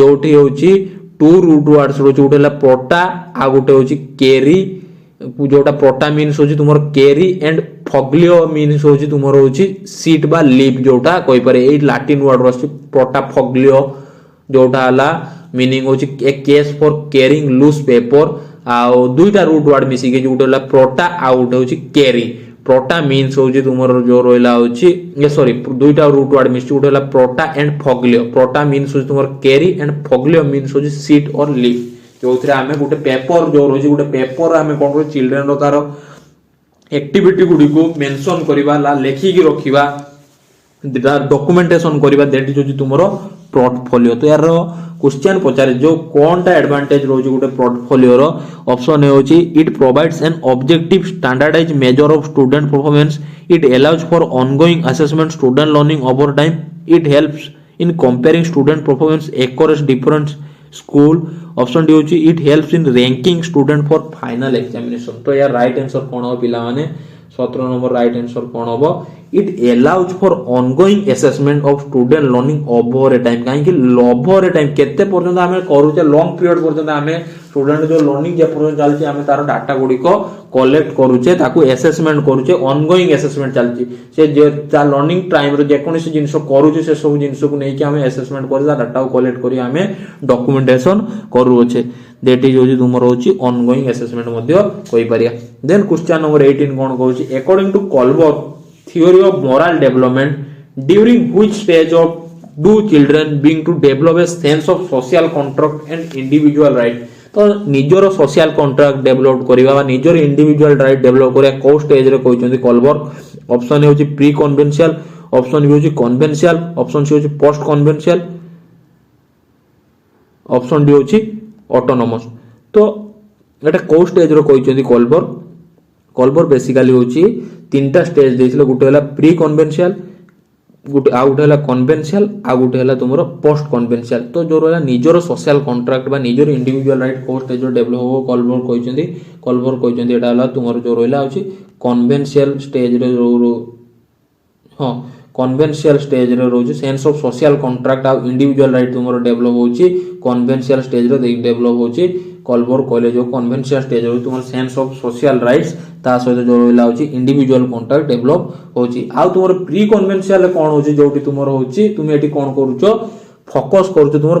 जोठी होची टू रूट वर्ड्स रो जोटेला प्रोटा आ गोटे होची कैरी जोटा प्रोटा मीन्स होची तुमरो कैरी एंड फोग्लियो मीन्स होची तुमरो होची सीट बा लीफ जोटा कहि पारे ए लैटिन वर्ड रो प्रोटाफोग्लियो जोटा हला मीनिंग होची a case for carrying loose paper आ दुईटा रूट वर्ड मिसी के जोटा प्रोटा आ गोटे होची कैरी प्रोटा मीन्स होची तुमरो जो रोइला होची ए सॉरी दुईटा रूट वर्ड मिसी गोटे हला प्रोटा एंड फोग्लियो प्रोटा मीन्स होची तुमरो कैरी एंड फोग्लियो मीन्स होची सीट और लीफ जोथरे हमें गोटे पेपर जो रोजी गोटे पेपर हमें कोन को चिल्ड्रन रो तार एक्टिविटी गुडी को मेंशन करबा ला लेखि की रखिबा डॉक्यूमेंटेशन करबा देटी जो तुमरो पोर्टफोलियो तो यार क्वेश्चन पचारे जो कोनटा एडवांटेज रोज गोटे पोर्टफोलियो रो ऑप्शन ए होची it provides an objective standardized measure of student performance it allows for ongoing assessment student learning over time it helps in comparing student performance across different school option D होची it helps in ranking student for final examination तो यार right answer कोन हो पिला माने 17 number right answer कोन होबो it allows for ongoing assessment of student learning over A time काहे कि ओवर ए टाइम केते पर्यंत हमें करूचे लॉन्ग पीरियड पर्यंत हमें स्टूडेंट जो लर्निंग जे पर्यंत चलची हमें तार डाटा गुडी को कलेक्ट करूचे ताकू असेसमेंट करूचे ऑनगोइंग असेसमेंट चलची से जे ता लर्निंग टाइम रो जे कोनसी जिंस करूचे से सब जिंस को नै कि हमें असेसमेंट करि डाटा को कलेक्ट करी हमें डॉक्यूमेंटेशन करूचे दैट इज होची तुमरो होची ऑनगोइंग असेसमेंट मध्ये कोइ परिया देन क्वेश्चन नंबर 18 कोन कहूची according to Kohlberg theory of moral development during which stage of do children being to develop a sense of social contract and individual right तो निजर सोशल कॉन्ट्रैक्ट डेवलप करिवा बा निजर individual right develop करिया को stage रे कहउछन्ती कोल्बर्ग option A होची pre conventional option B होची conventional option C होची पोस्ट कन्वेंशियल ऑप्शन डी होची ऑटोनोमस तो एटा को स्टेज रे कहउछन्ती कोल्बर्ग बेसिकली होची तीनटा स्टेज देइछले गुटे हला प्री कन्वेंशियल गुटे आ गुटे हला कन्वेंशियल आ गुटे हला तुमरो पोस्ट कन्वेंशियल तो जो रहला निजर सोशल कॉन्ट्रैक्ट बा निजर इंडिविजुअल राइट को स्टेज रे डेवलप हो कोल्बर्ग कहउछन्ती एटा हला तुमरो जो रहला होची कन्वेंशियल स्टेज रे हां कन्वेंशियल स्टेज रे रोज सेंस ऑफ सोशल कॉन्ट्रैक्ट आ इंडिविजुअल राइट तुमरो डेवलप होची कन्वेंशियल स्टेज रे डेवलप होची कोल्बर्ग कहले जो कन्वेंशियल स्टेज रे तुमरो सेंस ऑफ सोशल राइट्स ता सहित जो रहला होची इंडिविजुअल कॉन्ट्रैक्ट डेवलप होची आ तुमरो प्री कन्वेंशियल कोन होची जोटी तुमरो होची तुम एटी कोन करूचो फोकस करूचो तुमरो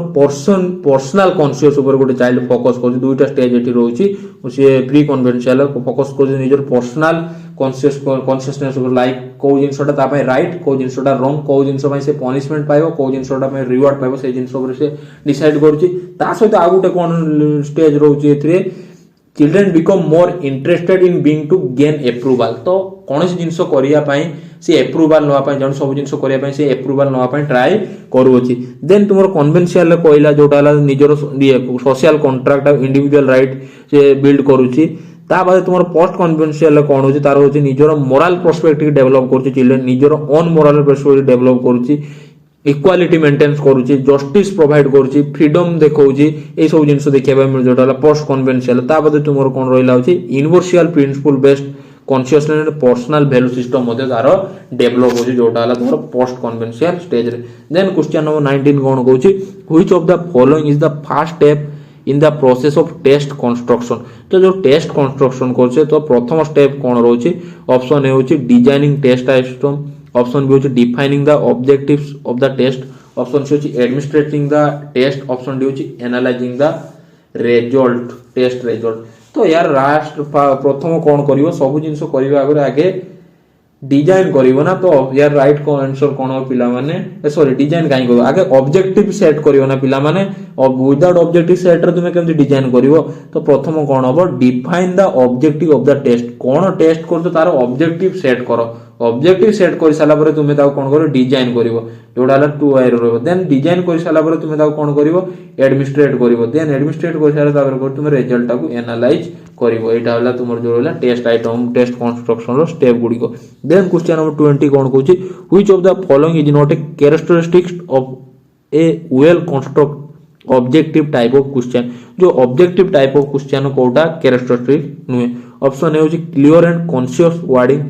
पर्सनल कॉन्शियस ऊपर गोटे चाइल्ड फोकस करूची दुईटा स्टेज एटी रहउची से प्री कन्वेंशियल फोकस करूची निजर पर्सनल कॉन्शियसनेस ऊपर लाइक को जिंसटा ता पय राइट को जिंसटा रॉन्ग को जिंस पय से पनिशमेंट पाइबो को जिंसटा पय रिवार्ड पाइबो से जिंस ऊपर से डिसाइड करूची ता सहित आ गुटे कोन स्टेज रहउची एथरे children become more interested in being to gain approval तो कौन सी जिंस करिया पय से अप्रूवल नवा पय जण सब जिंस करिया पय से अप्रूवल नवा पय ट्राई करूची देन तुमरो कन्वेंशियल कहला जोटाला निजर सोशल कॉन्ट्रैक्ट आ इंडिविजुअल राइट से बिल्ड करूची ता बाद तुमरो पोस्ट कन्वेंशियल कोन होची तार होची निजर मोरल पर्सपेक्टिव डेवलप करूची चिल्ड्रेन निजर ओन मोरल पर्सपेक्टिव डेवलप करूची इक्वालिटी मेंटेन करूची जस्टिस प्रोवाइड करूची फ्रीडम देखौची ए सब जिंस देखिबा मिल जोटा पोस्ट कन्वेंशियल ता बदे तुमर कोन रहिला होची universal principle based consciousness and personal value system मध्ये तार डेवलप होची जोटा हला तुमर पोस्ट कन्वेंशियल स्टेज रे देन क्वेश्चन नंबर 19 कोन कहूची which of the following is the first step in the process of test construction तो जो टेस्ट कंस्ट्रक्शन करछे तो प्रथम स्टेप कोन रहउची ऑप्शन ए होची designing test system option B होची defining the objectives of the test option C होची administering the test option D होची analysing the result test result तो यार लास्ट प्रथम कोन करिवो सब जिंस करिवा आगे डिजाइन करिवो ना तो यार राइट को आंसर कोन हो पिला माने सॉरी डिजाइन काई करिवो आगे ऑब्जेक्टिव सेट करिवो ना पिला माने और विदाउट ऑब्जेक्टिव सेट रे तुमे केमति डिजाइन करिवो तो प्रथम कोन होबो define the objective of the test कोन टेस्ट करतो तार ऑब्जेक्टिव सेट करो ऑब्जेक्टिव सेट कर साला परे तुमे ताको कोन करो डिजाइन करिवो जोडा हला 2 आइ रहबो देन डिजाइन कर साला परे तुमे ताको कोन करिवो एडमिनिस्ट्रेट करिवो देन एडमिनिस्ट्रेट कर साला तापर को तुमे रिजल्ट ताको एनालाइज करिवो एटा हला तुमर जो हला टेस्ट आइटम टेस्ट कंस्ट्रक्शन रो स्टेप गुडी को देन क्वेश्चन नंबर 20 कोन कहूची which of the following is not a characteristics of a well construct objective type of question जो ऑब्जेक्टिव टाइप ऑफ क्वेश्चन कोटा कैरेक्टरिस्टिक नुए ऑप्शन ए होची clear and conscious wording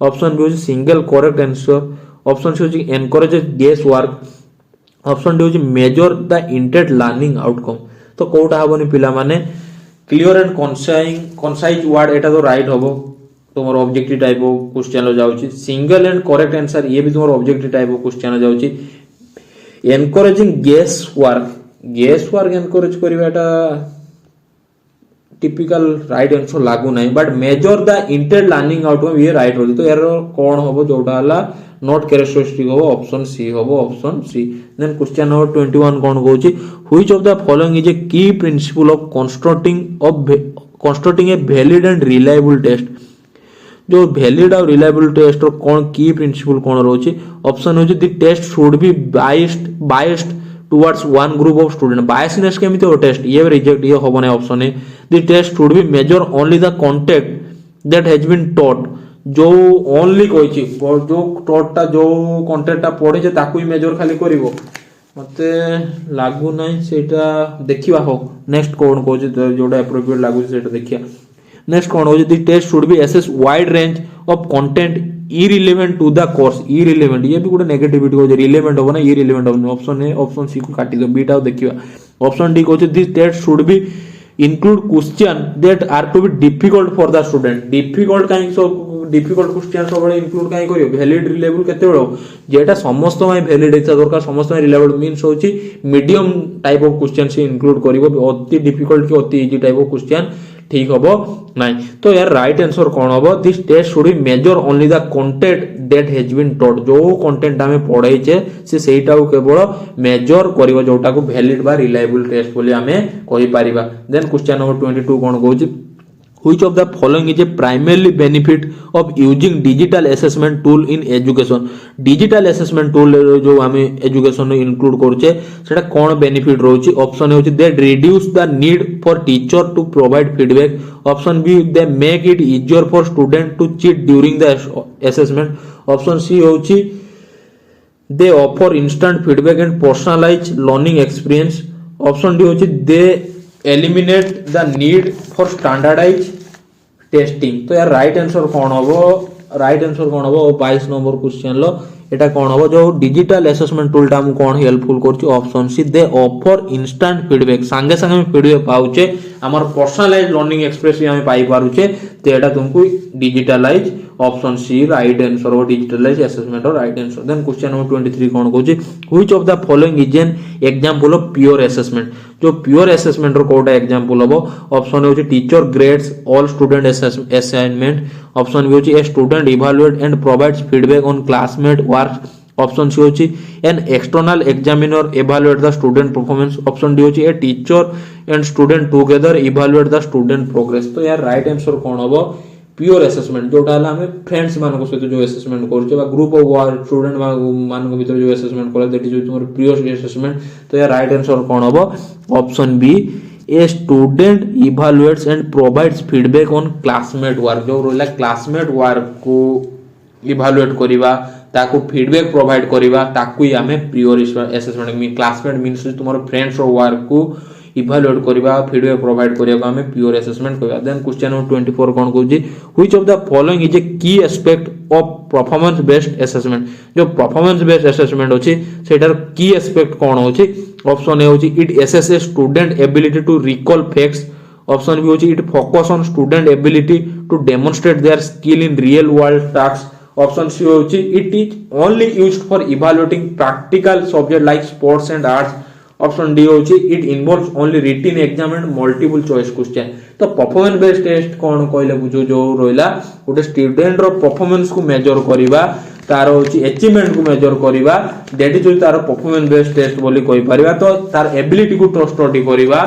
option B होची single correct answer option C होची encourages guess work option D होची measure the intent learning outcome तो कोटा हबनी पिला माने क्लियर एंड कॉन्साइज वर्ड एटा तो राइट हबो तुमर ऑब्जेक्टिव टाइप ऑफ क्वेश्चन लो जाउची सिंगल एंड करेक्ट आंसर ये भी तुमर ऑब्जेक्टिव टाइप ऑफ क्वेश्चन लो जाउची एनकरेजिंग गेस वर्क एनकरेज करबाटा टिपिकल राइट आंसर लागू नहीं but measure the intent learning outcome ये राइट होती तो यार कौन होबो जोटा हला नॉट कैरेक्टरिस्टिक होबो ऑप्शन सी होबो option C then question number 21 कोन कहूची which of the following is a key principle of constructing a valid and reliable test जो वैलिड और रिलायबल टेस्ट रो कोन की प्रिंसिपल कोन रहउची ऑप्शन होची the test should be biased towards one group of student biasness केमिति हो टेस्ट ये रिजेक्ट ये होबो नै ऑप्शन है the test should be measure only the content that has been taught जो ओनली कोइची जो टॉटटा जो कंटेंटटा पढे जे ताकू ही मेजर खाली करिवो मते लागू नै सेटा देखिबा हो नेक्स्ट कोन कोजे जोडा एप्रोप्रिएट लागू सेटा देखिया नेक्स्ट कोन हो the test should be assess wide range of content irrelevant to the course irrelevant ये भी गोटे नेगेटिविटी हो रिलेवेंट हो ना irrelevant हो ऑप्शन ए ऑप्शन सी को काटी दो बीटा देखिबा ऑप्शन डी को this test should be include question that are to be difficult for the student difficult kinds of difficult question सब include काई करियो valid reliable केते बडो जेटा समस्त में valid इच्छा दरकार समस्त में reliable मींस होची मीडियम टाइप ऑफ क्वेश्चन से इंक्लूड करिवो अति डिफिकल्ट कि अति इजी टाइप ऑफ क्वेश्चन ठीक हबो नाही तो यार राइट आंसर कोन हबो this test should be measure only the content that has been taught जो कंटेंट हमें पढाई छे से सेटा को केवल मेजर करिवो जोटा को वैलिड बा रिलायबल टेस्ट बोली हमें कहि परिबा देन क्वेश्चन नंबर 22 कोन कहूची which of the following is a primarily benefit of using digital assessment tool in education digital assessment tool जो हमें education में include करछे सेटा कोन बेनिफिट रहउची ऑप्शन होची दे reduce the need for teacher to provide feedback option b they make it easier for student to cheat during the assessment option c होची they offer instant feedback and personalized learning experience option d होची they eliminate the need for standardized testing तो यार right answer कोन होबो 22 number question लो एटा कोन होबो जो digital assessment tool टा हम कोन हेल्पफुल करछि option C they offer instant feedback संगे संगे फीडबैक पाउचे हमर पर्सनलाइज्ड लर्निंग एक्सप्रेस हम पाई पारुचे तो एटा तुमको digitalise option C right answer और डिजिटलाइज असेसमेंट और right answer then question number 23 कोन कहूची which of the following is an example of peer assessment जो प्योर असेसमेंट रो कोटा एग्जांपल हबो ऑप्शन होची teacher grades all student assignment option B होची a student evaluate and provides feedback on classmate work option C होची an external examiner evaluate the student performance option D होची a teacher and student together evaluate the student progress तो यार right answer कोन हबो pure assessment जोटा हला हमें friends मानको सहित जो असेसमेंट करछे बा ग्रुप ऑफ वर्क स्टूडेंट मानको भीतर जो असेसमेंट करे दैट इज तुमर प्योर असेसमेंट तो यार राइट आंसर कोन हबो option B a student evaluates and provides feedback on classmate work जो रोला क्लासमेट वर्क को इवैल्यूएट करिवा ताकू फीडबैक प्रोवाइड करिबा ताकू ही हमें peer assessment mean classmate means तुमरो फ्रेंड्स रो वर्क को इवैल्यूएट करिबा फीडबैक प्रोवाइड करिबा हमें प्योर असेसमेंट करिबा। देन क्वेश्चन नंबर 24 कोन कहूची which of the following is a key aspect of performance based assessment. जो परफॉर्मेंस बेस्ड असेसमेंट होची सेटार की एस्पेक्ट कोन होची। ऑप्शन ए होची it assess a student ability to recall facts. Option B होची it focus on student ability to demonstrate their skill in real world task. Option C होची it is only used for evaluating practical subject like sports and arts. Option D होची it involves only written exam and multiple choice question. तो performance based test कोन कहले बुझो जो रोइला गोटे student रो performance को major करिबा तार होची अचीवमेंट को मेजर करिबा दैट इज तार परफॉर्मेंस बेस्ड टेस्ट बोली कहि परिबा। तो तार एबिलिटी को स्टडी करिबा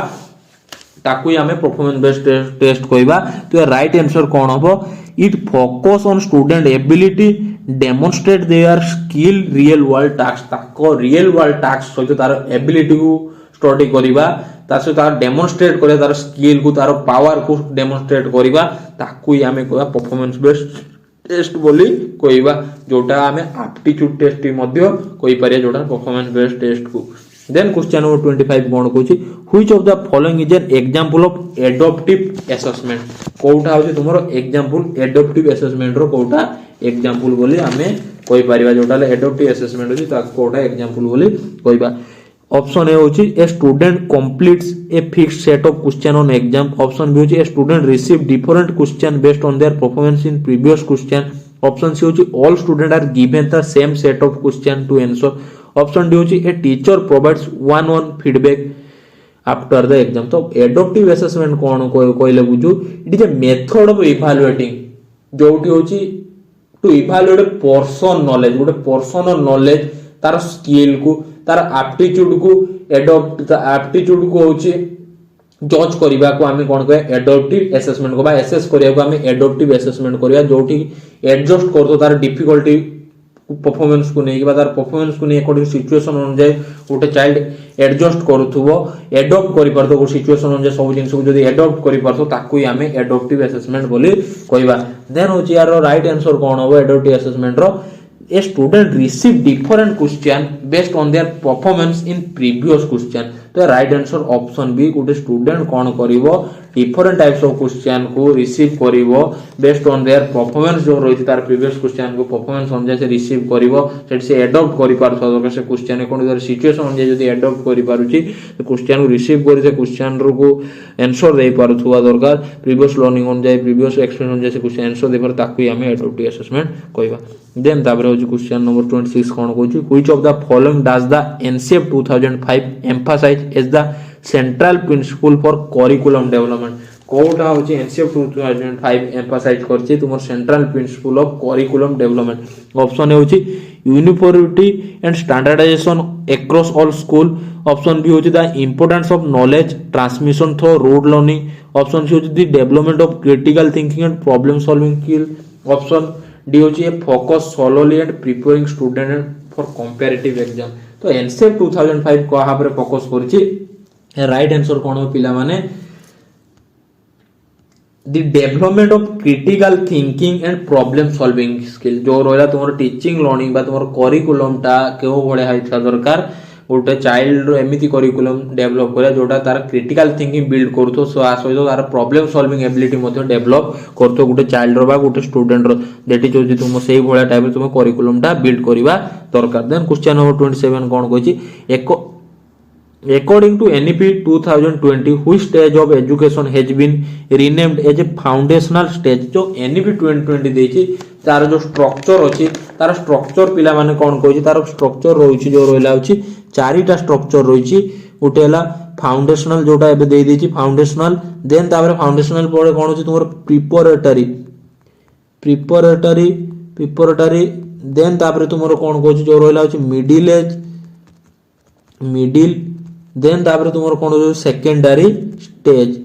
ताकू हमें परफॉर्मेंस बेस्ड टेस्ट कहबा। तो राइट आंसर कोन हबो it focus on student ability demonstrate their skill real world task. ताको रियल वर्ल्ड टास्क सहित तार एबिलिटी को स्टडी करिबा तार सहित तार डेमोन्स्ट्रेट करे तार स्किल को तार पावर को डेमोन्स्ट्रेट करिबा ताकू हमें कहबा परफॉर्मेंस बेस्ड टेस्ट बोली कहबा। जोटा हमें एप्टीट्यूड टेस्ट मध्ये कहि परिया जोटा परफॉर्मेंस बेस्ड टेस्ट को। देन क्वेश्चन नंबर 25 कोन कहूची which of the following is an example of adaptive assessment. कोउटा होची तुमरो एग्जांपल एडॉप्टिव असेसमेंट रो कोउटा एग्जांपल बोली हमें कहि परिबा। जोटा एडॉप्टिव असेसमेंट होची ता कोउटा एग्जांपल बोली कहबा। ऑप्शन ए होची a student completes a fixed set of question on exam. Option B होची a student receive different question based on their performance in previous question. Option C होची all student are given the same set of question to answer. Option D होची a teacher provides one on feedback after the exam. तो adaptive assessment कोन कहले बुझू it is a method of evaluating जोटी होची to evaluate person knowledge गोटे person knowledge तार skill को तार एप्टीट्यूड को एडॉप्ट एप्टीट्यूड को होची जज करिबा को हमें कोन कहे एडॉप्टिव असेसमेंट को बा एसेस करिया को हमें एडॉप्टिव असेसमेंट करिया जोटी एडजस्ट करतो तार डिफिकल्टी परफॉर्मेंस को नहीं तार परफॉर्मेंस को नहीं अकॉर्डिंग सिचुएशन अनुसार गोटे चाइल्ड एडजस्ट करूथुबो एडॉप्ट करि परतो को सिचुएशन अनुसार सब जिंस को जदी एडॉप्ट करि परतो ताकू ही हमें एडॉप्टिव असेसमेंट बोली कहबा। देन होची यार राइट आंसर कोन होबो एडॉप्टिव असेसमेंट रो a student receive different question based on their performance in previous question. तो राइट आंसर ऑप्शन बी गोटे स्टूडेंट कोन करिवो डिफरेंट टाइप्स ऑफ क्वेश्चन को रिसीव करिवो बेस्ड ऑन देयर परफॉर्मेंस जो रही तार प्रीवियस क्वेश्चन को परफॉर्मेंस अनुसार से रिसीव करिवो सेट से एडॉप्ट करि पारथो दरकार से क्वेश्चन कोन देयर सिचुएशन अनुसार जदी एडॉप्ट करि पारुची तो क्वेश्चन को रिसीव करि से क्वेश्चन रो को आंसर दे पारथुवा दरकार प्रीवियस लर्निंग अनुसार प्रीवियस एक्सपीरियंस अनुसार से क्वेश्चन आंसर दे पर ताकू हमें एडॉप्टिव असेसमेंट कहबा। देन तापर होची क्वेश्चन नंबर 26 कोन कहूची which of the following does the NCF 2005 emphasise as the central principle for curriculum development. कोटा होची एनसीएफ 2005 एम्फसाइज करछि तुमर central principle of curriculum development. Option A होची uniformity and standardisation across all school. Option B होची the importance of knowledge transmission through rote learning. Option C होची the development of critical thinking and problem solving skill. Option D होची a focus solely and preparing student for comparative exam. तो NCF 2005 कहा पर focus करछि right answer कोन हो पिला माने the development of critical thinking and problem solving skill. जो रहला तुमर टीचिंग लर्निंग बा तुमर करिकुलम टा केहो भले हाइथा दरकार गोटे चाइल्ड रो एमिति करिकुलम डेवलप करे जोटा तार क्रिटिकल थिंकिंग बिल्ड करथो सो आसो तार प्रॉब्लम सॉल्विंग एबिलिटी मध्ये डेवलप करथो गोटे चाइल्ड रो बा गोटे स्टूडेंट रो दैट इज जो तुम सेही भले टाइप तुम करिकुलम टा बिल्ड करबा दरकार। देन क्वेश्चन नंबर 27 कोन कहछि according to NEP 2020 which stage of education has been renamed as a foundational stage। जो NEP 2020 देछि तार जो स्ट्रक्चर अछि तार स्ट्रक्चर पिला माने कोन कहछि तार स्ट्रक्चर रहिछि जो रहला अछि चारिटा स्ट्रक्चर रहिछि गोटे हला फाउंडेशनल जोटा एबे देइ देछि फाउंडेशनल। देन तापर फाउंडेशनल परे कोन अछि तुमर प्रिपरेटरी देन तापर तुमर कोन कहछि जो रहला अछि मिडिल देन तापर तुमर कोन हो सेकेंडरी स्टेज।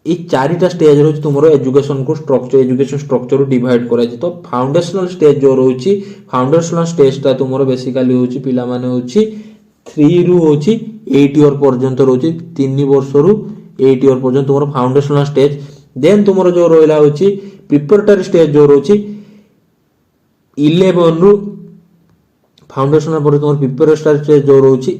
ई चारिटा स्टेज रो तुमरो एजुकेशन को स्ट्रक्चर एजुकेशन स्ट्रक्चर डिवाइड करा छै। तो फाउंडेशनल स्टेज जो रहउची फाउंडेशनल स्टेज ता तुमरो बेसिकली होची पिला माने होची 3 रु होची 8 ईयर पर्यंत रहउची 3 वर्ष रु 8 ईयर पर्यंत तुमरो फाउंडेशनल स्टेज। देन तुमरो जो रहला होची प्रिपरेटरी स्टेज जो रहउची 11 रु फाउंडेशनल पर तुम प्रिपरेटरी स्टेज जो रोची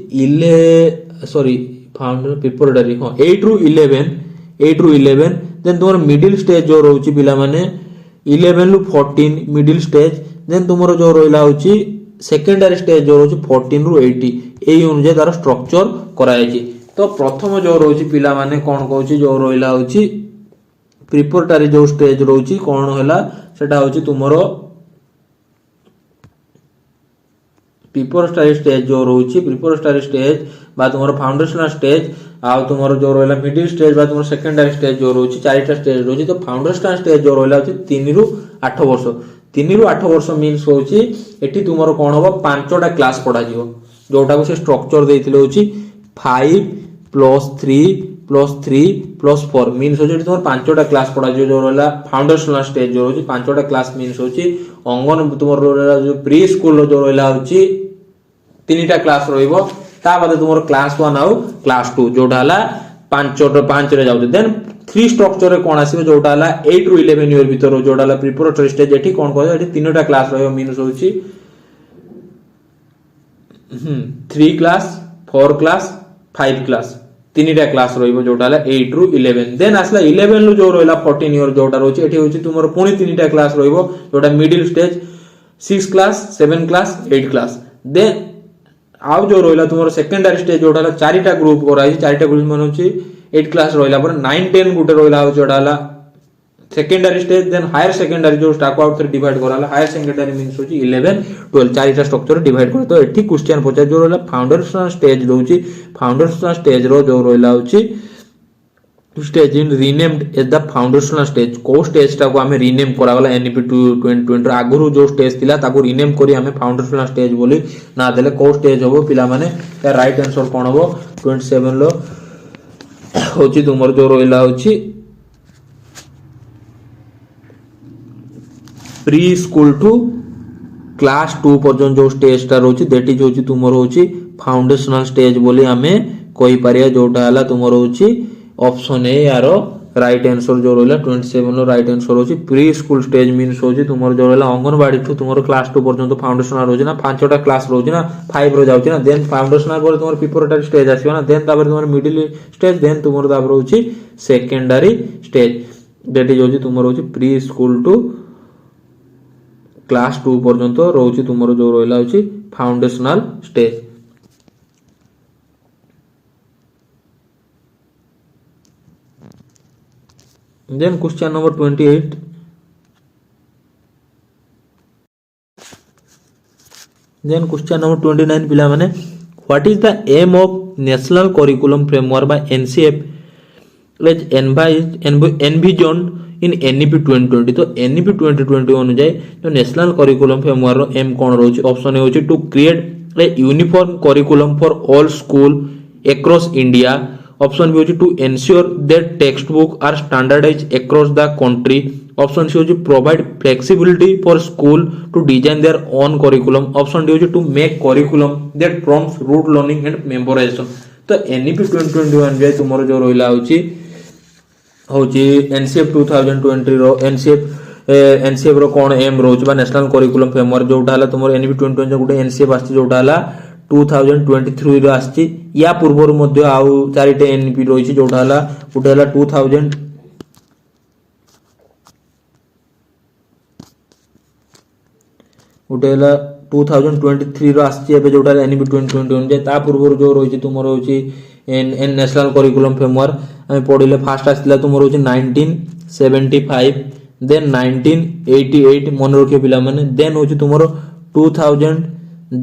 सॉरी फाउंडर प्रिपरेटरी हाँ 8 रु 11 देन तुम मिडिल स्टेज जो रोची पिला माने 11 रु 14 मिडिल स्टेज देन तुमरो जो रोइला होची सेकेंडरी स्टेज जो रोची 14 रु 80 एई अनुसार तार स्ट्रक्चर कराई तो प्रथम जो रोची पिला माने कोन कहूची जो रोइला होची प्रिपरेटरी जो स्टेज रोची कोन होला सेटा होची तुमरो प्रिपरेटरी स्टेज जो रोची प्रिपरेटरी स्टेज बा तुमरो फाउंडेशनल स्टेज आ तुमरो जो रोइला मिडिल स्टेज बा तुमरो सेकेंडरी स्टेज जो रोची चारिटा स्टेज रोची तो फाउंडेशनल स्टेज जो रोइला होची 3 रु 8 वर्ष 3 रु 8 वर्ष मीन्स होची एठी तुमरो कोन होबो पांचटा क्लास पढा जिवो जोटा को से स्ट्रक्चर देथिले होची 5 + 3 + 4 मीन्स होची तुमरो पांचटा क्लास पढा जिवो जो रोइला फाउंडेशनल स्टेज जो रोची पांचटा क्लास मीन्स होची अंगन तुमरो रोइला जो प्री स्कूल जो रोइला होची तीनटा क्लास रहिबो ता बाद तुमरो क्लास 1 आउ क्लास 2 जोटा हला 5 रे जाउते देन 3 स्ट्रक्चर रे कोन आसीबो जोटा हला 8 रु 11 इयर भीतर जोटा हला प्रिपरेटरी स्टेज एठी कोन कहै एठी तीनटा क्लास रहिबो मीन्स होची 3 क्लास 4 क्लास 5 क्लास तीनटा क्लास रहिबो जोटा हला 8 रु 11 देन आसला 11 रु जो रहिला 14 इयर जोटा रोची एठी होची तुमरो पुनी तीनटा क्लास रहिबो जोटा middle stage 6 class 7 class 8 class then आउ जो रहिला तुमरो सेकेंडरी स्टेज जोटा हला चारिटा ग्रुप कराई चारिटा ग्रुप मन होची 8 क्लास रहिला पर 9 10 गुटे रहिला जोटा हला secondary stage then higher secondary जो स्टाक आउट थ्री डिवाइड कराला हायर सेकेंडरी मींस होची 11 12 चारिटा स्ट्रक्चर डिवाइड कर तो एठी क्वेश्चन पचा जो रहिला फाउंडेशनल स्टेज दोची फाउंडेशनल स्टेज रो जो रहिला होची stage in renamed as the foundational stage को स्टेज टा को हमें रीनेम करा गला एनईपी 2020 आगुरु जो स्टेज थिला ताको रीनेम करी हमें फाउंडेशनल स्टेज बोली ना देले को स्टेज होबो पिला माने या राइट आंसर कोन होबो 27 लो होची तुमर जो रोइला होची प्री स्कूल टू क्लास 2 पर्यंत जो स्टेज टा रोची दैट इज होची तुमर होची फाउंडेशनल स्टेज बोली हमें कोई पारिया जोटा हला तुमर होची ऑप्शन ए यारो राइट आंसर जो रहला 27 नो राइट आंसर होची प्री स्कूल स्टेज मींस होची तुमर जो रहला अंगनवाड़ी टू तुमर क्लास 2 पर्यंत फाउंडेशनल रोजी ना पांचटा क्लास रोजी ना 5 रो जाउची ना देन फाउंडेशनल पर तुमर प्रिपरेटरी स्टेज आसीबो ना देन तापर तुमर मिडिल स्टेज देन तुमर तापर होची सेकेंडरी स्टेज दैट इज होची तुमर होची प्री स्कूल टू क्लास 2 पर्यंत रोची तुमर जो रहला होची foundational stage Then question number 28. Then question number 29 पिला माने what is the aim of national curriculum framework by NCF as envisioned in NEP 2020 तो NEP 2020 अनुसार जो नेशनल करिकुलम फ्रेमवर्क रो एम कोन रहउची ऑप्शन ए होची to create a uniform curriculum for all school across India option B होची to ensure that text book are standardised across the country option C होची provide flexibility for school to design their own curriculum option D होची to make curriculum that prompts rote learning and memorisation तो NEP 2021 जे तुमरो जो रोइला होची NCF 2020 रो NCF रो कोन M रोच बा national curriculum framework जोटा हला तुमरो एनईपी 2020 गुटे एनसीएफ आछि जोटा हला 2023 रो आछि या पूर्वर मध्ये आउ चारिटे एनईपी रोइछि जोटा हला गुटे हला 2000 गुटे हला 2023 रो आछि एबे जोटा एनईपी 2021 जे ता पूर्वर जो रोइछि तुमरो होछि एन नेशनल करिकुलम फ्रेमवर्क हम पढिले फास्ट आस्तिला तुमरो होछि 1975 देन 1988 मन रखियो पिला माने देन होछि तुमरो 2000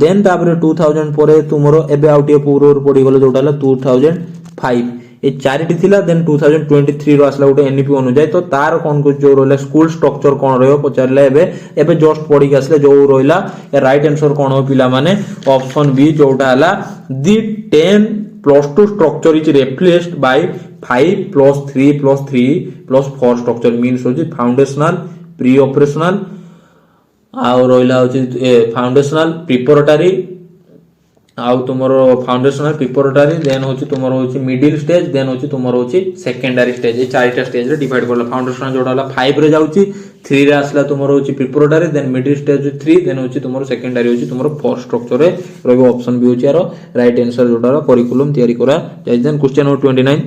देन तापर 2000 परे तुमरो एबे आउटिए पूर्वर पढि गलो जोटा हला 2005 ए चारिटी थिला देन 2023 रो आसला उटे एनईपी अनुसार तो तार कोन को जो रहला स्कूल स्ट्रक्चर कोन रहयो पचारले एबे जस्ट पढि आसले जो रहला राइट आंसर कोन हो पिला माने ऑप्शन बी जोटा हला दी 10 +2 structure is replaced by 5 + 3 + 3 + 4 structure means होची फाउंडेशनल प्री ऑपरेशनल आउ रहिला होची फाउंडेशनल प्रिपरेटरी आउ तुमरो फाउंडेशनल प्रिपरेटरी देन होची तुमरो होची मिडिल स्टेज देन होची तुमरो होची सेकेंडरी स्टेज ए चारिटा स्टेज रे डिवाइड करला फाउंडेशनल जोडा हला 5 रे जाउची 3 रे आसला तुमरो होची preparatory then middle stage 3 then होची तुमरो सेकेंडरी होची तुमरो फोर्थ स्ट्रक्चर रे रहबो ऑप्शन बी होची यार राइट आंसर जोटार करिकुलम तयारी करा जाय then question number 29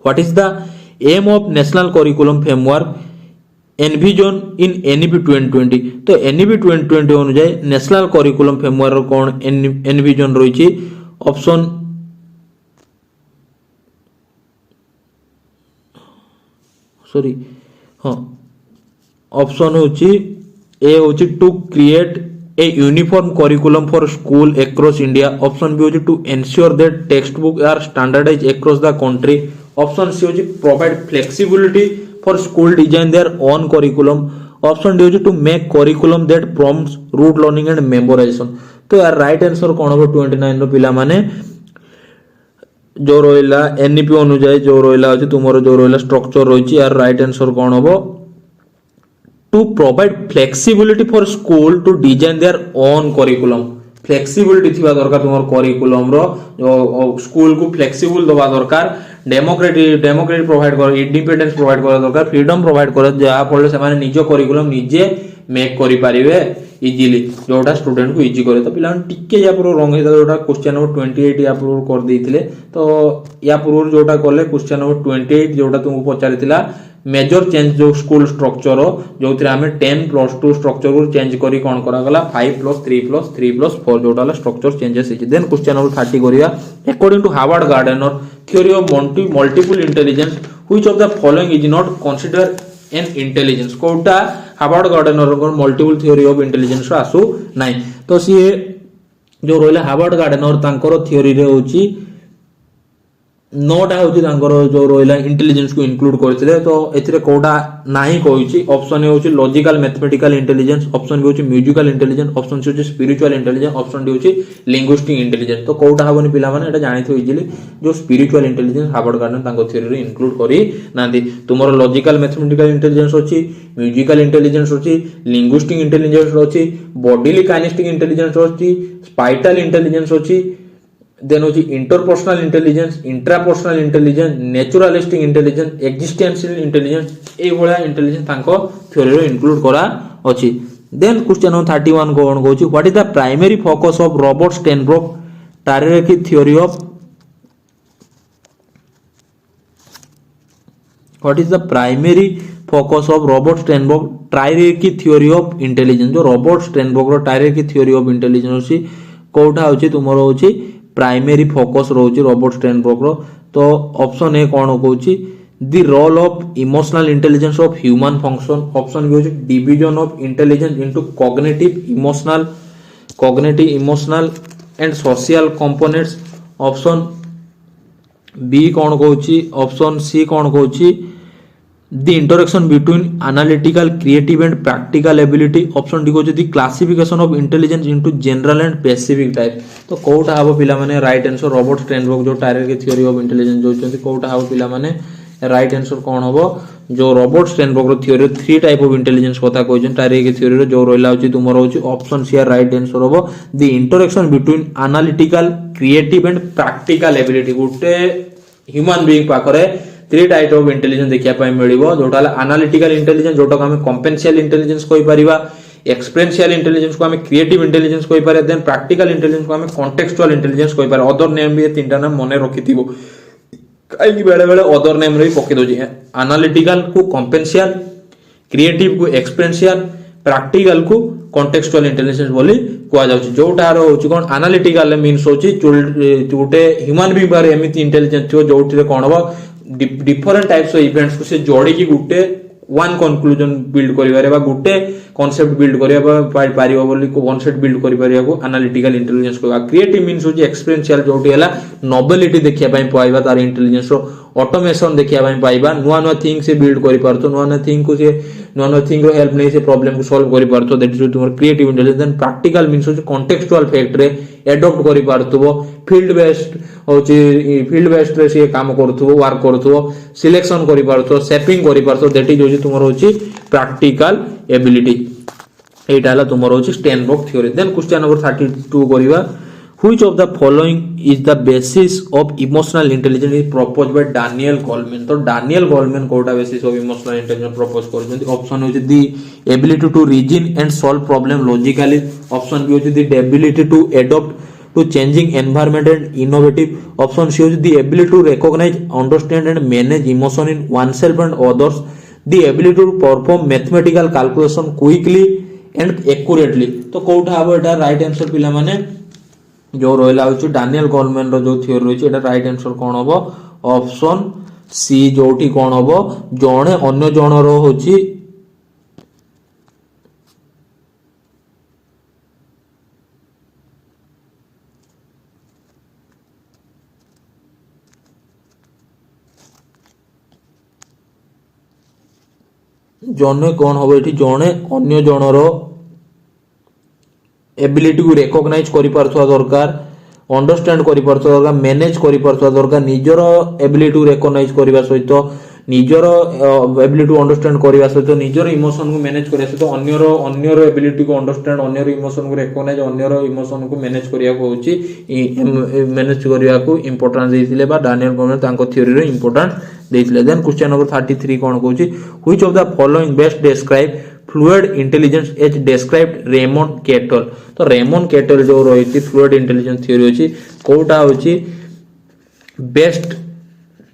what is the aim of national curriculum framework envision in NEP 2020 तो एनईपी 2020 अनुसार नेशनल करिकुलम फ्रेमवर्क कोन एनविजन रहिची ऑप्शन सॉरी हां ऑप्शन होची ए होची to create a uniform curriculum for school across India option B होची to ensure that text book are standardised across the country option C होची provide flexibility for school design their own curriculum option D होची to make curriculum that prompts rote learning and memorisation तो यार right answer कोन हो 29 रो पिला माने जो रोइला NEP अनुसार जो रोइला होची तुमरो जो रोइला स्ट्रक्चर रोइची यार राइट आंसर कोन हो to provide flexibility for school to design their own curriculum flexibility थिबा दरकार तुमर करिकुलम रो स्कूल को फ्लेक्सिबल दबा दरकार डेमोक्रेटिक प्रोवाइड कर इंडिपेंडेंस प्रोवाइड कर दरकार फ्रीडम प्रोवाइड कर जहा पड़ले से माने निज करिकुलम निजे मेक करि पारिबे इजीली जोटा स्टूडेंट को इजी करे तो पिला टिके या पूर्व रंग हेता जोटा क्वेश्चन नंबर 28 या पूर्व कर देथिले तो या पूर्व जोटा करले क्वेश्चन नंबर 28 जोटा तुमको पचारिथिला मेजर चेंज जो स्कूल स्ट्रक्चर जो हमें 10+2 स्ट्रक्चर को चेंज करी कोन करा गला 5+3+3+4 जोटा स्ट्रक्चर चेंजेस है देन क्वेश्चन नंबर 30 करिया according to Harvard Gardner theory of multiple intelligence which of the following is not consider an intelligence कोटा हार्वर्ड गार्डनर को मल्टीपल थ्योरी ऑफ इंटेलिजेंस आसु नाही तो सी जो रोइला हार्वर्ड गार्डनर तांकर थ्योरी रे होची नोटा होची तांकर जो रोइला इंटेलिजेंस को इंक्लूड करथिले तो एथिरे कोडा नाही कहूची ऑप्शन ए होची logical mathematical intelligence option B होची म्यूजिकल इंटेलिजेंस ऑप्शन सी होची स्पिरिचुअल इंटेलिजेंस ऑप्शन डी होची लिंग्विस्टिक इंटेलिजेंस तो कोडा हबनी पिला माने एटा जानिथो इजीली जो स्पिरिचुअल इंटेलिजेंस हार्वर्ड गार्डनर तांको थ्योरी रे इंक्लूड करी नांदी तुमरो लॉजिकल मैथमेटिकल इंटेलिजेंस होची म्यूजिकल इंटेलिजेंस होची लिंग्विस्टिक इंटेलिजेंस होची बॉडीली काइनेस्टिक इंटेलिजेंस होची स्पाइटल इंटेलिजेंस होची देन होची interpersonal intelligence intrapersonal intelligence naturalistic intelligence existential intelligence ए भला इंटेलिजेंस तांको थ्योरी रे इंक्लूड करा अछि देन क्वेश्चन नंबर 31 कोन कहूची what is the primary focus of Robert Sternberg triarchic theory of what is the primary focus of Robert Sternberg triarchic theory of intelligence जो Robert Sternberg रो triarchic theory of intelligence अछि कोठा होची तुमरो होची primary focus रोची Robert Sternberg रो तो ऑप्शन ए कोन कहूची the role of emotional intelligence of human function option B होची division of intelligence into cognitive emotional and social components option B कोन कहूची ऑप्शन सी कोन कहूची the interaction between analytical creative and practical ability option D को the classification of intelligence into general and specific type तो कोटा हबो पिला माने राइट आंसर रॉबर्ट स्टेनब्रोक जो टायर के थ्योरी ऑफ इंटेलिजेंस जो चंती कोटा हबो पिला माने राइट आंसर कोन हबो जो रॉबर्ट स्टेनब्रोक रो थ्योरी 3 टाइप ऑफ इंटेलिजेंस कोता कहजन टायर के थ्योरी रो जो रोइला होची तुमरो होची ऑप्शन सी राइट आंसर हबो the interaction between analytical creative and practical ability Gute human being पाखरे 3 टाइप ऑफ इंटेलिजेंस देखिया पाई मिलिबो जोटा एनालिटिकल इंटेलिजेंस जोटा को हम कॉम्पेंशियल इंटेलिजेंस कोइ परिबा एक्सपेरिएंशियल इंटेलिजेंस को हम क्रिएटिव इंटेलिजेंस कोइ पारे देन प्रैक्टिकल इंटेलिजेंस को हम कॉन्टेक्सचुअल इंटेलिजेंस कोइ पारे अदर नेम भी तीनटा नाम मने रखिथिबो काई कि बेले बेले अदर नेम रे पके दोजी एनालिटिकल को कॉम्पेंशियल क्रिएटिव को एक्सपेरिएंशियल प्रैक्टिकल को कॉन्टेक्सचुअल इंटेलिजेंस बोली कुआ जाउची जोटा रो होची कोन एनालिटिकल मींस होची जोटे ह्यूमन बीइंग बारे एमिति इंटेलिजेंस थियो जोटी रे कोन हो डिफरेंट टाइप्स ऑफ इवेंट्स को से जोड़ी की गुटे वन कंक्लूजन बिल्ड करिवारे बा गुटे कांसेप्ट बिल्ड करिया पारिबो बोली को कांसेप्ट बिल्ड करि पारिया को एनालिटिकल इंटेलिजेंस को क्रिएटिव मींस होची एक्सपेरिएंशियल जोटी हला नोबेलिटी देखिया पई पाइबा तार इंटेलिजेंस रो ऑटोमेशन देखिया पई पाइबा नुवा थिंग से बिल्ड करि पारतो नुवा थिंग को से नुवा थिंग रो हेल्प नै से प्रॉब्लम को सॉल्व करि पारतो दैट इज तुमर creative intelligence then practical means होची कॉन्टेक्सचुअल फैक्ट रे एडॉप्ट करि पारतबो फील्ड बेस्ड रे से काम करथबो वर्क करथबो सिलेक्शन करि पारतो शेपिंग करि पारतो दैट इज होची तुमर होची प्रैक्टिकल एबिलिटी एटा हला तुमर होची Sternberg theory then question number 32 करिवा Which of the following is the basis of emotional intelligence is proposed by Daniel Goleman? तो Daniel Goleman कोटा basis of emotional intelligence propose करछन्ती. ऑप्शन होची the ability to reason and solve problem logically. ऑप्शन B होची the ability to adapt to changing environment and innovative. Option C होची the ability to recognize, understand and manage emotion in oneself and others. The ability to perform mathematical calculation quickly and accurately. तो कोटा हबो एटा right answer पिला माने जो रहिला होची Daniel Goleman रो जो थ्योरी होची एटा राइट आंसर कोन हबो ऑप्शन सी जोठी कोन हबो जणे अन्य जनर होची जने कोन हबो एठी जणे अन्य जनर एबिलिटी को रिकॉग्नाइज करि पारथवा दरकार अंडरस्टैंड करि पारथवा दरकार मैनेज करि पारथवा दरकार निजर एबिलिटी को रिकॉग्नाइज करबा सहित निजर एबिलिटी को अंडरस्टैंड करबा सहित निजर इमोशन को मैनेज करबा सहित अन्यर एबिलिटी को अंडरस्टैंड अन्यर इमोशन को रिकॉग्नाइज अन्यर इमोशन को मैनेज करिया को होची मैनेज करिया को इंपोर्टेंस देथिले बा डानियल गोलेमैन तांको थ्योरी रो इंपोर्टेंस देथिले. देन क्वेश्चन नंबर 33 कोन कहूची which of the following best describe fluid intelligence as described Raymond Cattell. तो रेमंड कैटल जो रही फ्लूइड इंटेलिजेंस थ्योरी होची कोटा होची बेस्ट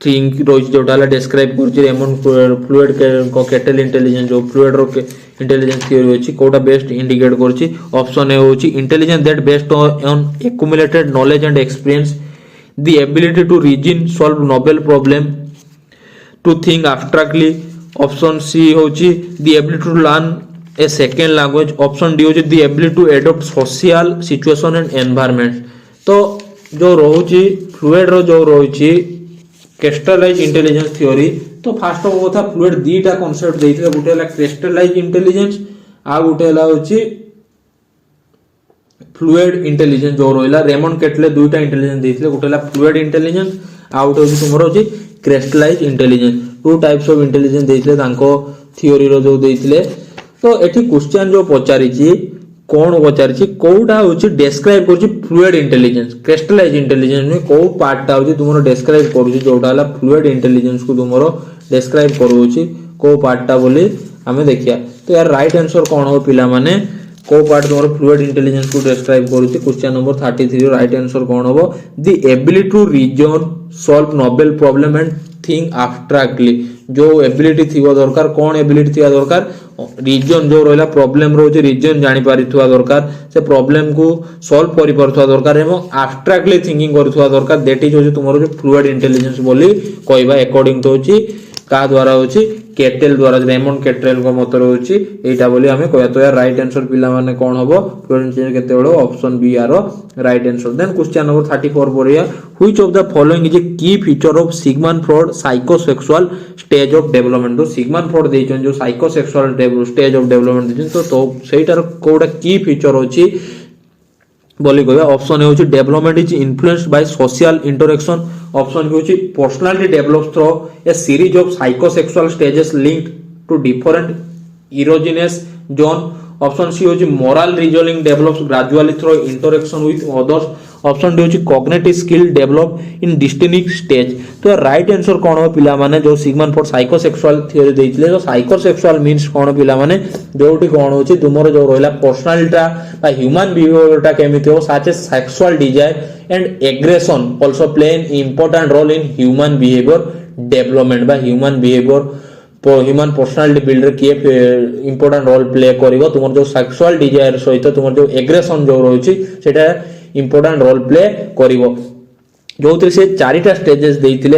थिंग रही जोटा डिस्क्राइब करची रेमंड फ्लूइड को कैटल इंटेलिजेंस जो फ्लूइड रो इंटेलिजेंस थ्योरी होची कोटा बेस्ट इंडिकेट करची. ऑप्शन ए होची intelligence that based on accumulated knowledge and experience, the ability to reason solve novel problem, to think abstractly. Option C होची the ability to learn a second language. Option D होची the ability to adopt social situation and environment. तो जो रोची fluid रो जो रोची crystallize intelligence theory तो fast of कथा फ्लूइड दीटा कांसेप्ट देइथिले गुटे हला क्रिस्टलाइज इंटेलिजेंस आ गुटे हला होची फ्लूइड इंटेलिजेंस जो रोइला रेमंड कैटले दुईटा इंटेलिजेंस देइथिले गुटे हला फ्लूइड इंटेलिजेंस आ गुटे होची तुमरो होची crystallize intelligence. Two types of intelligence देइथिले तांको थ्योरी रो जो देइथिले. तो एठी क्वेश्चन जो पचारिची कोन पचारिची कोउटा होची डिस्क्राइब करची फ्लूइड इंटेलिजेंस क्रिस्टलाइज इंटेलिजेंस में को पार्टटा होची तुमरो डिस्क्राइब करूची जोटा हला फ्लूइड इंटेलिजेंस को तुमरो डिस्क्राइब करूची को पार्टटा बोली हमें देखिया. तो यार राइट आंसर कोन हो पिला माने को पार्ट तुमरो फ्लूइड इंटेलिजेंस को डिस्क्राइब करूची. क्वेश्चन नंबर 33 राइट आंसर कोन हो the ability to reason solve novel problem and think abstractly. जो एबिलिटी थिबो दरकार कोन एबिलिटी थिया दरकार रीजन जो रहला प्रॉब्लम रो जे रीजन जानि पारिथुवा दरकार से प्रॉब्लम को सॉल्व करि पारथुवा दरकार एवं एब्स्ट्रैक्टली थिंकिंग करथुवा दरकार. दैट इज होची तुमरो जो फ्लूइड इंटेलिजेंस बोली कहबा अकॉर्डिंग टू होची का द्वारा होची कैटल द्वारा रेमंड कैटल को मत होची एटा बोली हमें कहया. तो यार राइट आंसर पिला माने कोन हबो फ्लूइड इंटेलिजेंस केते बडो option B are right answer. Then question number 34 बोरिया which of the following is a key feature of Sigmund Freud psychosexual stage of development. तो सिगमंड फ्रॉइड देइछन जो साइकोसेक्सुअल स्टेज ऑफ डेवलपमेंट देइछन तो सेटार कोडा की फीचर होची बोली कहबा. ऑप्शन ए होची development is influenced by social interaction. Option B होची personality develops through a series of psychosexual stages linked to different erogenous zone. Option C होची moral reasoning develops gradually through interaction with others. Option D होची cognitive skill develop in distinct stage. तो right answer कोन हो पिला माने जो Sigmund Freud psychosexual theory देइथिले जो साइकोसेक्सुअल मीन्स कोन पिला माने जोटी कोन होची तुमरो जो रहला पर्सनालिटा बा ह्यूमन बिहेवियरटा केमिति हो such as sexual desire and aggression also play an important role in human behaviour development बा human behaviour human personality builder किए इंपोर्टेंट रोल प्ले करिवो. तुमर जो सेक्सुअल डिजायर सहित तुमर जो एग्रेशन जो रहउची सेटा इंपोर्टेंट रोल प्ले करिवो. जोथि से चारिटा स्टेजेस देइथिले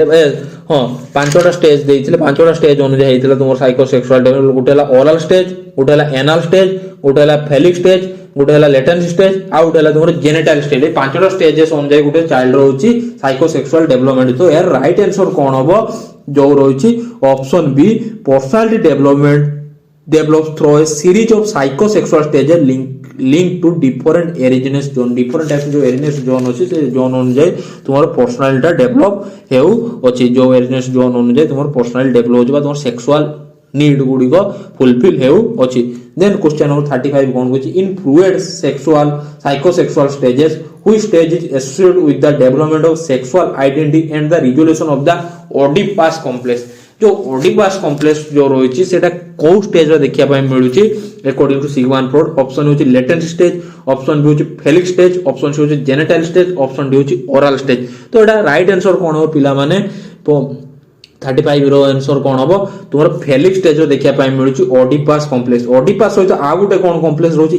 हां पांचटा स्टेज देइथिले पांचटा स्टेज अनुसार हेतिला तुमर साइकोसेक्सुअल डेवलपमेंट गुटेला ओरल स्टेज गुटेला एनल स्टेज गुटेला फेलिक स्टेज गुटेला लेटेंट स्टेज आ गुटेला तुमर जेनिटल स्टेज. ए पांचटा स्टेजेस अनुसार गुटे चाइल्ड रहउची साइकोसेक्सुअल डेवलपमेंट. तो यार राइट आंसर कोन हबो जो रहउची option B personality development develops through a series of psychosexual stages link to different erogenous zone. Different type जो एरिजिनस जोन अछि से जोन अनुसार तुमर पर्सनालिटी डेवलप हेउ अछि. जो एरिजिनस जोन अनुसार तुमर पर्सनालिटी डेवलप होबा तुमर सेक्सुअल नीड गुड़िक फुलफिल होउछि। देन क्वेश्चन नंबर 35 कोन कहछि in fluid sexual psychosexual stages which stage is associated with the development of sexual identity and the resolution of the Oedipus complex। जो Oedipus complex जो रही सेटा को स्टेज रे देखिया पाए मिलुची according to Sigmund Freud. Option होची लेटेंट स्टेज, ऑप्शन बी होची फेलिक स्टेज, ऑप्शन सी होची जेनिटल स्टेज, ऑप्शन डी होची ओरल स्टेज। तो एटा राइट आंसर कोन हो पिला माने 35 रो आंसर कोन हो तुमर फेलिक स्टेज रे देखिया पाए मिलुची ओडिपस कॉम्प्लेक्स। ओडिपस होता आ गुटे कोन कॉम्प्लेक्स रहउची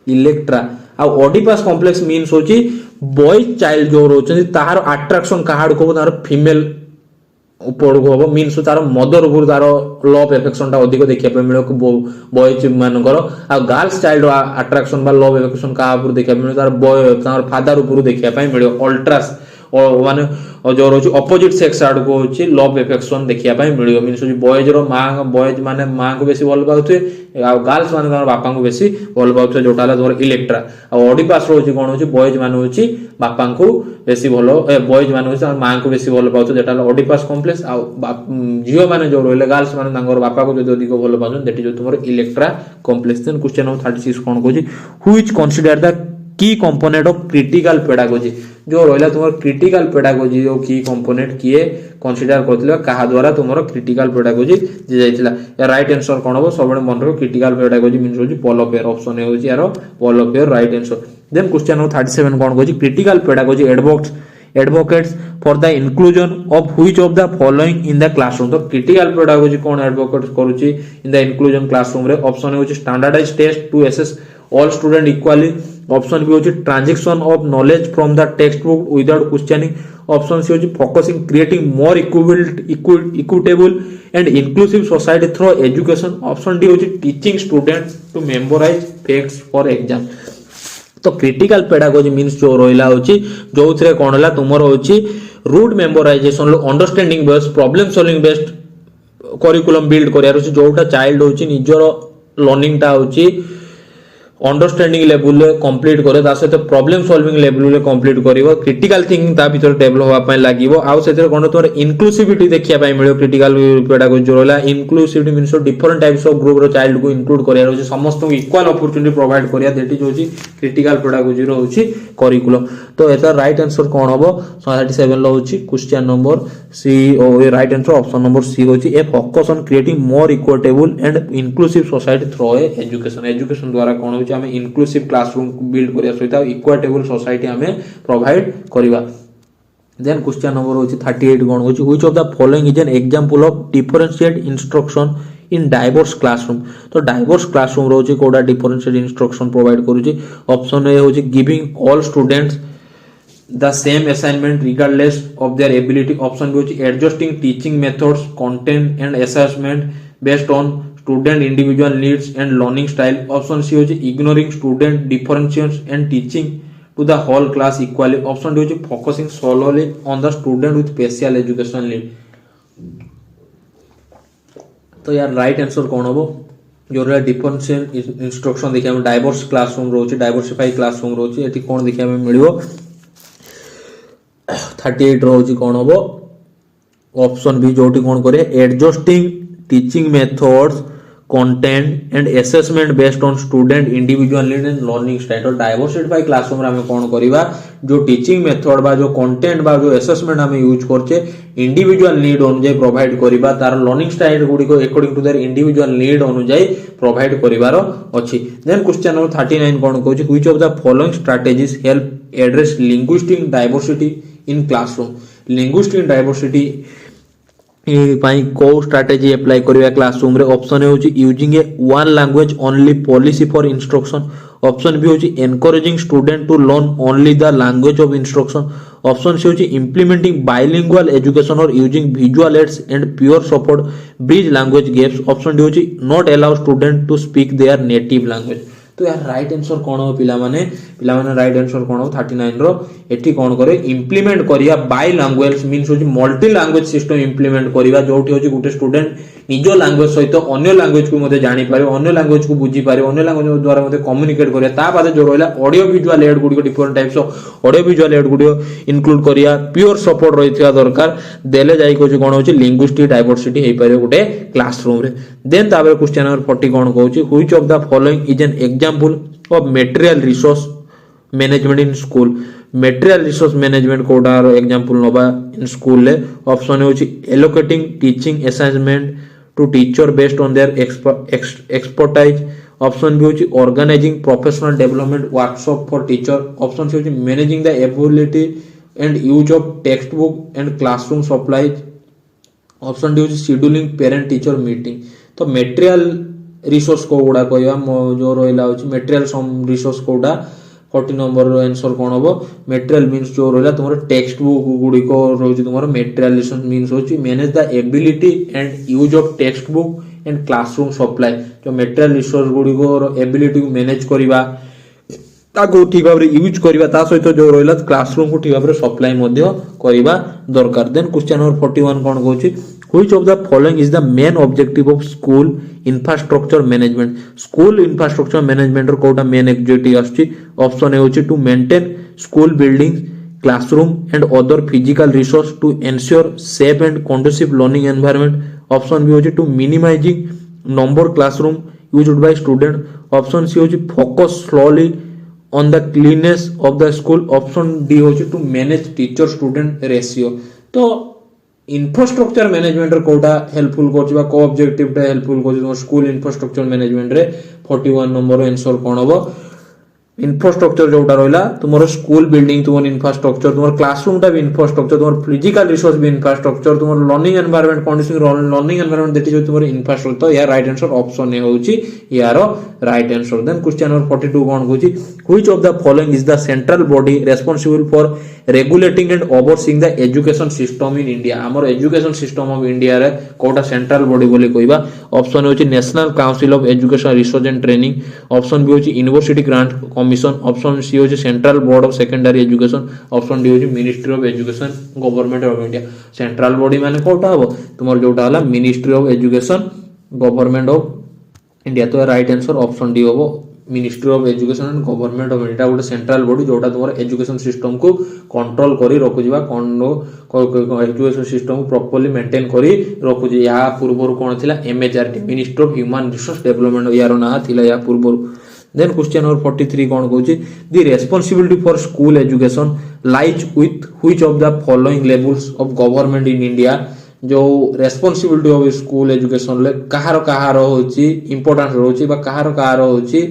इलेक्ट्रा आ ओडिपस कॉम्प्लेक्स मीन्स होची बॉय चाइल्ड जो रहउछन तार अट्रैक्शन काहाड को तार फीमेल ऊपर को हो मीन्स तार मदर ऊपर तार लव एफेक्शन ता अधिक देखिया पे मिलो बॉयज मानकर आ गर्ल्स चाइल्ड अट्रैक्शन बा लव एफेक्शन का ऊपर देखिया मिलो तार बॉय तार फादर ऊपर देखिया पे मिलो अल्ट्रास माने जो रोची ऑपोजिट सेक्स आड को होची लव एफेक्शन देखिया पे मिलो मीन्स बॉयज रो मां बॉयज माने मां को बेसी भल पाउथे आ गर्ल्स माने तार बापा को बेसी भल पाउथे जोटाला तोर इलेक्ट्रा आ ओडिपस रो होची कोन होची बॉयज माने होची बापा को बेसी भलो बॉयज माने होची मां को बेसी भल पाउथे जोटाला ओडिपस कॉम्प्लेक्स आ जियो माने जो रोले गर्ल्स माने तांगर बापा को जो अधिक भल पाउछन देटी जो तुमर Electra complex. Then question number 36 कोन कोची which consider the key component of critical pedagogy. जो रहला तुमर क्रिटिकल पेडागोजी जो की कंपोनेंट किए कंसीडर करथिला कहा द्वारा तुमर क्रिटिकल पेडागोजी जे जाइतिला। या राइट आंसर कोन हो सबले मन रखो क्रिटिकल पेडागोजी मीन्स होची पोलो पेयर। ऑप्शन ए होची यारो Paulo Freire right answer. Then question number 37 कोन कोची critical pedagogy advocates for the inclusion of which of the following in the classroom। तो क्रिटिकल पेडागोजी कोन एडवोकेट करूची इन द इंक्लूजन क्लासरूम रे। Option A होची standardised test to assess all student equally, option B होची transaction of knowledge from the text book without questioning, option C होची focusing creating more equitable and inclusive society through education, option D होची teaching student to memorise facts for exam. तो critical pedagogy means जो रहिला होची जो थरे कोन हला तुमर होची रूट मेमोराइजेशन लो understanding based problem solving based curriculum build करियार होची जोटा चाइल्ड होची निजरो लर्निंग टा होची अंडरस्टैंडिंग लेवल रे कंप्लीट करे ता सहित प्रॉब्लम सॉल्विंग लेवल रे कंप्लीट करिवो क्रिटिकल थिंकिंग ता भीतर डेवलप होवा पय लागिवो आउ सेतिर कोन तोर इनक्लूसिविटी देखिया पय मिलियो क्रिटिकल पेडागोजी जो रहला inclusivity means different types of group रो चाइल्ड को इंक्लूड करिया होची समस्त को इक्वल अपॉर्चुनिटी प्रोवाइड करिया देटी जो होची क्रिटिकल पेडागोजी रो होची करिकुलम। तो एता राइट आंसर कोन हबो 37 लो होची क्वेश्चन नंबर सी ओ right answer option number C होची a focus on creating more equitable and inclusive society through education. Education द्वारा कोन होची हमें इंक्लूसिव क्लासरूम बिल्ड करिया सहित इक्विटेबल सोसाइटी हमें प्रोवाइड करिवा। देन क्वेश्चन नंबर होची 38 कोन होची which of the following is an example of differentiate instruction in diverse classroom. तो डाइवर्स क्लासरूम रोची कोडा डिफरेंशिएट इंस्ट्रक्शन प्रोवाइड करूची। ऑप्शन ए होची giving all students the same assignment regardless of their ability, option B होची adjusting teaching methods content and assessment based on student individual needs and learning style, option C होची ignoring student differences and teaching to the whole class equally, option D होची focusing solely on the student with special education need। तो यार right answer कौन होबो जो रे differentiate instruction देखिया हम डाइवर्स क्लासरूम रोची डाइवर्सिफाई क्लासरूम रोची एठी कोन देखिया हम मिलियो 38 रोची कोन होबो ऑप्शन बी जोटी कोन करे adjusting teaching methods content and assessment based on student individual need and learning style. Diversify classroom रे हम कोन करिवा जो टीचिंग मेथड बा जो कंटेंट बा जो असेसमेंट हम यूज करछे इंडिविजुअल नीड अनुसार प्रोवाइड करिवा तार लर्निंग स्टाइल गुडी को according to their individual need अनुसार प्रोवाइड करिवारो अछि। देन क्वेश्चन नंबर 39 कोन कहूची which of the following strategies help address linguistic diversity in classroom. Linguistic diversity पाई को स्ट्रेटजी अप्लाई करिवा क्लासरूम रे। ऑप्शन ए होची using a one language only policy for instruction, option B होची encouraging student to learn only the language of instruction, option C होची implementing bilingual education or using visual aids and peer support bridge language gaps, option D होची not allow student to speak their native language. तो यार right answer कोन हो पिला माने right answer कोन हो 39 रो एठी कोन करे इंप्लीमेंट करिया बाय लैंग्वेज मींस होची मल्टी लैंग्वेज सिस्टम इंप्लीमेंट करिवा जोठी होची गुटे स्टूडेंट निज लैंग्वेज सहित अन्य लैंग्वेज को मते जानि पारे अन्य लैंग्वेज को बुझी पारे अन्य लैंग्वेज द्वारा मते कम्युनिकेट करिया ता बाद जो रहला ऑडियो विजुअल एड गुडी different types of audio visual aid गुडी इंक्लूड करिया प्योर सपोर्ट रहिथिया दरकार देले जाई को कोन होची लिंग्विस्टिक डाइवर्सिटी हे पारे गुटे क्लासरूम रे देन ताबे क्वेश्चन नंबर 40 कोन कहूची which of the following is an example of material resource management in school material resource management कोडार एग्जांपल नबा इन स्कूल ले ऑप्शन होची allocating teaching assignment to teacher based on their expertise option B होची organising professional development workshop for teacher option C होची managing the ability and use of text book and classroom supplies option D होची scheduling parent teacher meeting तो material resource को गुडा कहया जो रहला होची material some resource कोडा 40 number answer कोन होबो मटेरियल मींस जो रहला तुमरो टेक्स्ट बुक गुडी को रहउची तुमरो मटेरियल रिसोर्स मींस होची manage the ability and use of text book and classroom supply जो मटेरियल रिसोर्स गुडी को एबिलिटी को मैनेज करिबा ताको ठीक भाबरे यूज करिबा ता सहित जो रहला क्लासरूम को ठीक भाबरे सप्लाई मध्ये करिबा दरकार देन क्वेश्चन नंबर 41 कोन कहउची Which of the following is the main objective of school infrastructure management? School infrastructure management row Kota main objective आछि ऑप्शन ए होछि to maintain school buildings, classroom and other physical resource to ensure safe and conducive learning environment. Option B होछि to minimizing number classroom used by student. Option C होछि focus solely on the cleanliness of the school. Option D होछि to manage teacher student ratio. तो infrastructure management रे कोटा helpful करछबा को objective टा helpful करछ school infrastructure management रे 41 number answer कोन होबो इंफ्रास्ट्रक्चर जोटा रहला तुमरो स्कूल बिल्डिंग तुमर इंफ्रास्ट्रक्चर तुमर क्लासरूम टा भी इंफ्रास्ट्रक्चर तुमर फिजिकल रिसोर्स भी इंफ्रास्ट्रक्चर तुमर learning environment condition learning environment देति जो तुमर इंफ्रास्ट्रक्चर तो या राइट आंसर ऑप्शन ए होउची यारो right answer then question number 42 कोन होउची which of the following is the central body responsible for regulating and overseeing the education system in India हमर एजुकेशन सिस्टम ऑफ इंडिया रे कोटा central body बोली कहबा option होउची National Council of Education Research and Training option B होउची University Grant Commission option C होउची Central Board of Secondary Education option D होउची Ministry of Education Government of India central body माने कोटा हबो तुमर जोटा हला Ministry of Education Government of India तो राइट आंसर ऑप्शन डी होबो Ministry of Education and Government of India गोटे सेंट्रल बॉडी जोटा तुम एजुकेशन सिस्टम को कंट्रोल करी रखुवा एजुकेशन सिस्टम को प्रॉपर्ली मेंटेन करी रखुजी या पूर्व कोन थिला MHRD Ministry of Human Resource Development यार ना थिला या पूर्व देन क्वेश्चन नंबर 43 कोन कहूची the responsibility for school education lies with which of the following levels of government in India जो रेस्पोंसिबिलिटी ऑफ स्कूल एजुकेशन ले कहार होची इंपोर्टेंट होची बा कहार होची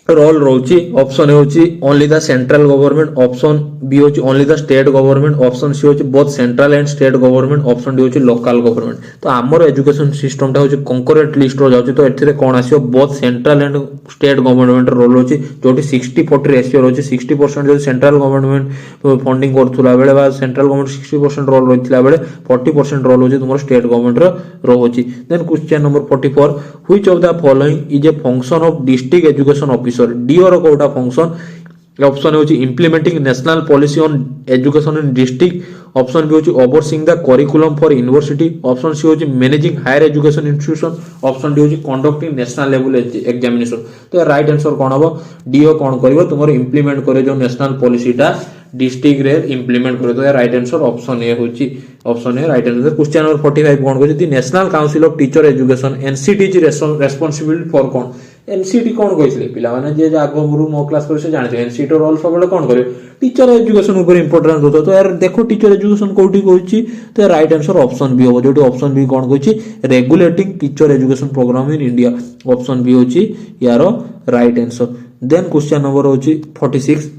रोल रोची ऑप्शन होची only the central government option B होची only the state government option C होची both central and state government option D होची लोकल गवर्नमेंट तो हमर एजुकेशन सिस्टम टा होची कंकरेंट लिस्ट रो जाउची तो एथिरे कोन आसीयो both central and state government role होची जोटी 60-40 रेशियो रोची 60% जो सेंट्रल गवर्नमेंट फंडिंग करथुला बेले बा सेंट्रल गवर्नमेंट 60% रोल रहितला बेले 40% रोल होची तुमर स्टेट गवर्नमेंट रो होची then question number 44 which of the following is a function of district education officer D और कोटा फंक्शन ऑप्शन होची implementing national policy on education in district option B होची overseeing the curriculum for university option C होची managing higher education institution option D होची conducting national level examination तो right answer कोन हबो D ओ कोन करबो तुमर इंप्लीमेंट करे जो नेशनल पॉलिसी टा डिस्ट्रिक्ट रे इंप्लीमेंट करे तो राइट आंसर ऑप्शन ए होची option A right answer question number 45 कोन कहै the National Council of Teacher Education NCTE is responsibility for कोन एनसीटी कोन कहैछले पिला माने जे आगो गुरु मो क्लास पर से जानते एनसीटी रोल सबले कोन करे टीचर एजुकेशन ऊपर इंपोर्टेंस होतो तो यार देखो टीचर एजुकेशन कोठी कहैछि तो राइट आंसर ऑप्शन बी होबो जोटी ऑप्शन बी कोन कहैछि regulating teacher education programme in India option B होछि यारो right answer then question number होछि 46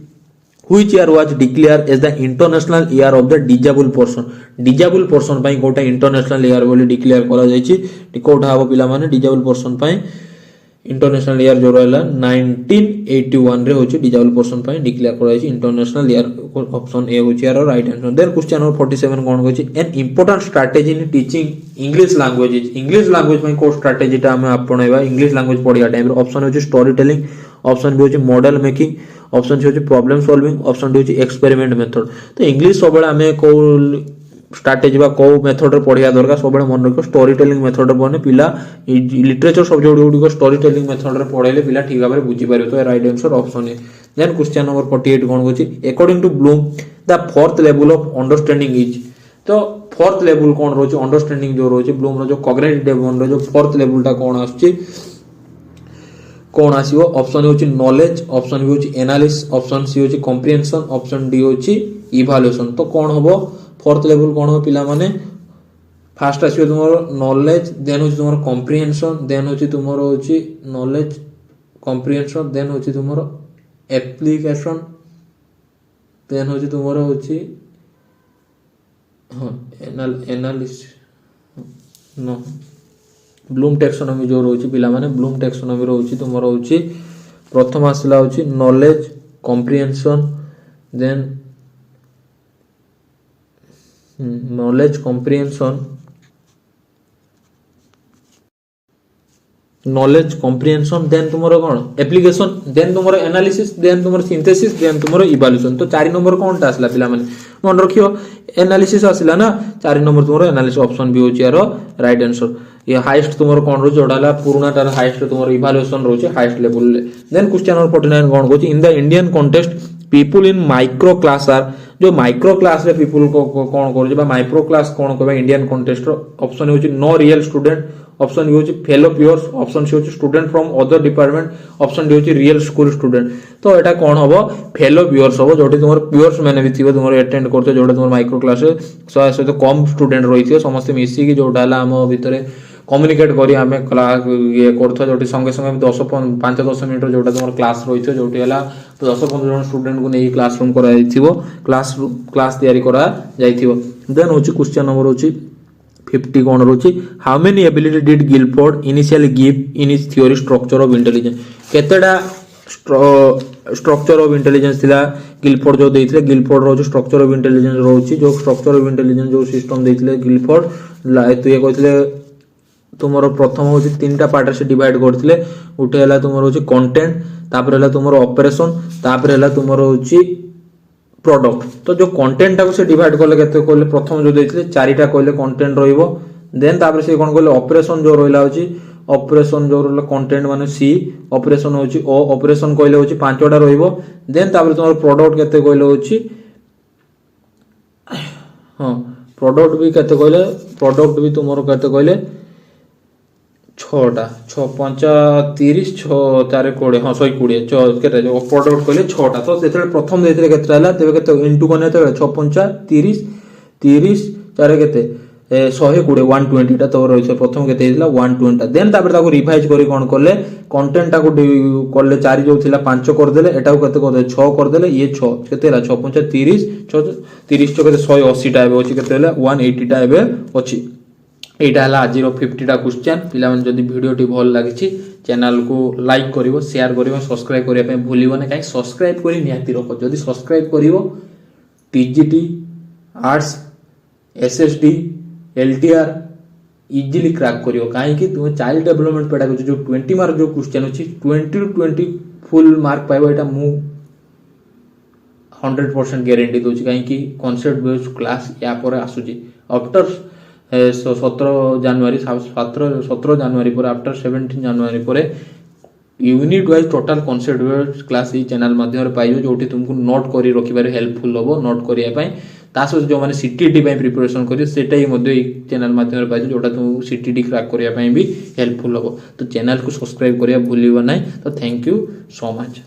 which year was declared as the international year of the disabled person ପାଇଁ Kota international year बोली declare करा जायछि कोठा हबो पिला माने डिसेबल पर्सन ପାଇଁ इंटरनेशनल ईयर जो रहला 1981 रे होछि डिसेबल पर्सन ପାଇଁ डिक्लेयर करा जायछि इंटरनेशनल ईयर ऑप्शन ए होछि यार right answer then question number 47 कोन होछि an important strategy in teaching English language ପାଇଁ को स्ट्रेटजी ता हम आपणेबा इंग्लिश लैंग्वेज पढिया टाइम रे ऑप्शन होछि स्टोरी टेलिंग ऑप्शन बी होछि मॉडल मेकिंग ऑप्शन सी होछि प्रॉब्लम सॉल्विंग ऑप्शन डी होछि एक्सपेरिमेंट मेथड तो इंग्लिश सबले हमें को स्ट्राटेजी बा को मेथड रे पढ़िया दरकार सब मन रख स्टोरी टेलिंग मेथड रे पढ़ने पिला लिटरेचर सब्जेक्ट गुडी स्टोरी टेलिंग मेथड रे पढ़ेले पिला ठीक भाबरे बुझी पारे तो right answer option A. Then question number 48 कोन होची according to Bloom the fourth level of understanding is. तो फोर्थ लेवल कोन रोची अंडरस्टैंडिंग जो रोची ब्लूम रो जो कॉग्निटिव डेवलपमेंट रो जो फोर्थ लेवल ता कोन आछी कोन आसीबो ऑप्शन होची नॉलेज ऑप्शन बी होची एनालिसिस ऑप्शन सी होची कॉम्प्रिहेंशन ऑप्शन डी होची इवैल्यूएशन। तो कोन हबो फोर्थ लेवल कोन हो पिला माने फास्ट आसीबो तुमरो नॉलेज देन होची तुमरो कॉम्प्रिहेंशन देन होची तुमरो होची नॉलेज कॉम्प्रिहेंशन देन होची तुमरो एप्लीकेशन देन होची तुमरो होची एनालिसिस नो ब्लूम टैक्सोनॉमी जो रोची पिला माने ब्लूम टैक्सोनॉमी रोची तुमरो होची प्रथम आसला होची knowledge comprehension then knowledge comprehension knowledge comprehension then तुमरो कोन एप्लीकेशन देन तुमरो एनालिसिस देन तुमरो सिंथेसिस देन तुमरो इवैल्यूएशन। तो 4 नंबर कोनटा आसला पिला माने मन रखियो एनालिसिस आसला ना 4 नंबर तुमरो एनालिसिस ऑप्शन बी होची यारो राइट आंसर। ये हाईएस्ट तुमरो कोन रो जोडाला पुराना तार हाईएस्ट तुमरो इवैल्यूएशन रोचे highest level. Then question number 49 कोन होची in the Indian context people in micro class are जो माइक्रो क्लास रे पीपल को कोन करू बा माइक्रो क्लास कोन कहबा इंडियन कॉन्टेक्स्ट रो ऑप्शन होची no real student option B होची फेलो पियर्स ऑप्शन सी होची student from other department option D होची रियल स्कूल स्टूडेंट। तो एटा कोन हबो फेलो पियर्स हबो जोटी तुमर पियर्स माने भी थिबो तुमर अटेंड करते जोटा तुमर माइक्रो क्लास रे सो तो कम स्टूडेंट रहिथियो समस्त मिसी की जोटा हला हम भितरे कम्युनिकेट करी आमे क्लास ये करथो जोटी संगे संगे 5-10 मिनिट जोटा तुमर क्लास रहिथियो जोटी हला 10-15 जन स्टूडेंट को नै क्लासरूम करा जाइथिबो क्लास तयारी करा जाइथिबो। देन होची क्वेश्चन नंबर होची 50 कोन रोची how many ability did Guilford initially give in his theory structure of intelligence. केतेडा स्ट्रक्चर ऑफ इंटेलिजेंस थिला गिलफोर्ड जो देइथिले गिलफोर्ड रो जो स्ट्रक्चर ऑफ इंटेलिजेंस रोची जो स्ट्रक्चर ऑफ इंटेलिजेंस जो सिस्टम देइथिले गिलफोर्ड तो ये कहथिले तुमरो प्रथम होची 3टा पार्ट से डिवाइड करथिले उठे हला तुमरो होची कंटेंट तापर हला तुमरो ऑपरेशन तापर हला तुमरो होची प्रोडक्ट। तो जो कंटेंट टाको से डिवाइड करले केते कहले प्रथम जो देथिले 4टा कहले कंटेंट रहइबो देन तापर से कोन कहले ऑपरेशन जो रहिला होची ऑपरेशन जो रहला कंटेंट माने सी ऑपरेशन होची ओ ऑपरेशन कहले होची 5टा रहइबो देन तापर तुमरो प्रोडक्ट केते कहले होची हां प्रोडक्ट भी केते कहले प्रोडक्ट भी तुमरो केते कहले 6टा 6 30 6 4 20 हां 120 केते जो प्रोडक्ट कहले 6टा। तो सेते प्रथम देथिले केते हला तेबे केते इनटू कोने ते 6 30 30 4 केते 120 120 टा तो रहिछ प्रथम केते हिला 120 टा देन तापर ताको रिवाइज करी कोन करले कंटेंट टाको करले 4 जो थिला 5 कर देले एटा को केते कर 6 कर देले ये 6 केते हला 6 5 30 6 30 केते 180 टा एबे अछि केते हला 180 टा एबे अछि। एटा हला आज रो 50 टा क्वेश्चन पिला मन जदी वीडियो टी भल लागिछि चैनल को लाइक करिवो शेयर करिवो सब्सक्राइब करिया पे भूलिबो नै काई सब्सक्राइब करी निहाती रखो जदी सब्सक्राइब करिवो TGT arts SSD LTR easily crack करियो काई कि तुम चाइल्ड डेवलपमेंट पेडागोजी जो 20 मार्क जो क्वेश्चन अछि 20 टू 20 फुल मार्क पाइबो एटा मु 100% गारंटी दोछि काई कि कांसेप्ट बेस्ड क्लास या पर आसुजी आफ्टर 17 जनवरी 17 जनवरी पर आफ्टर 17 जनवरी पर unit wise total concept based class ई चैनल माध्यम रे पाइयो जोटी तुमको नोट करी रखिबारे हेल्पफुल होबो नोट करिया पई तासो जो माने सीटीटी पई प्रिपरेशन करियो सेटा ही मध्ये ई चैनल माध्यम रे पाइयो जोटा तुम सीटीटी क्रैक करिया पई भी हेल्पफुल होबो। तो चैनल को सब्सक्राइब करिया भूलिबो नै। तो थैंक यू सो मच।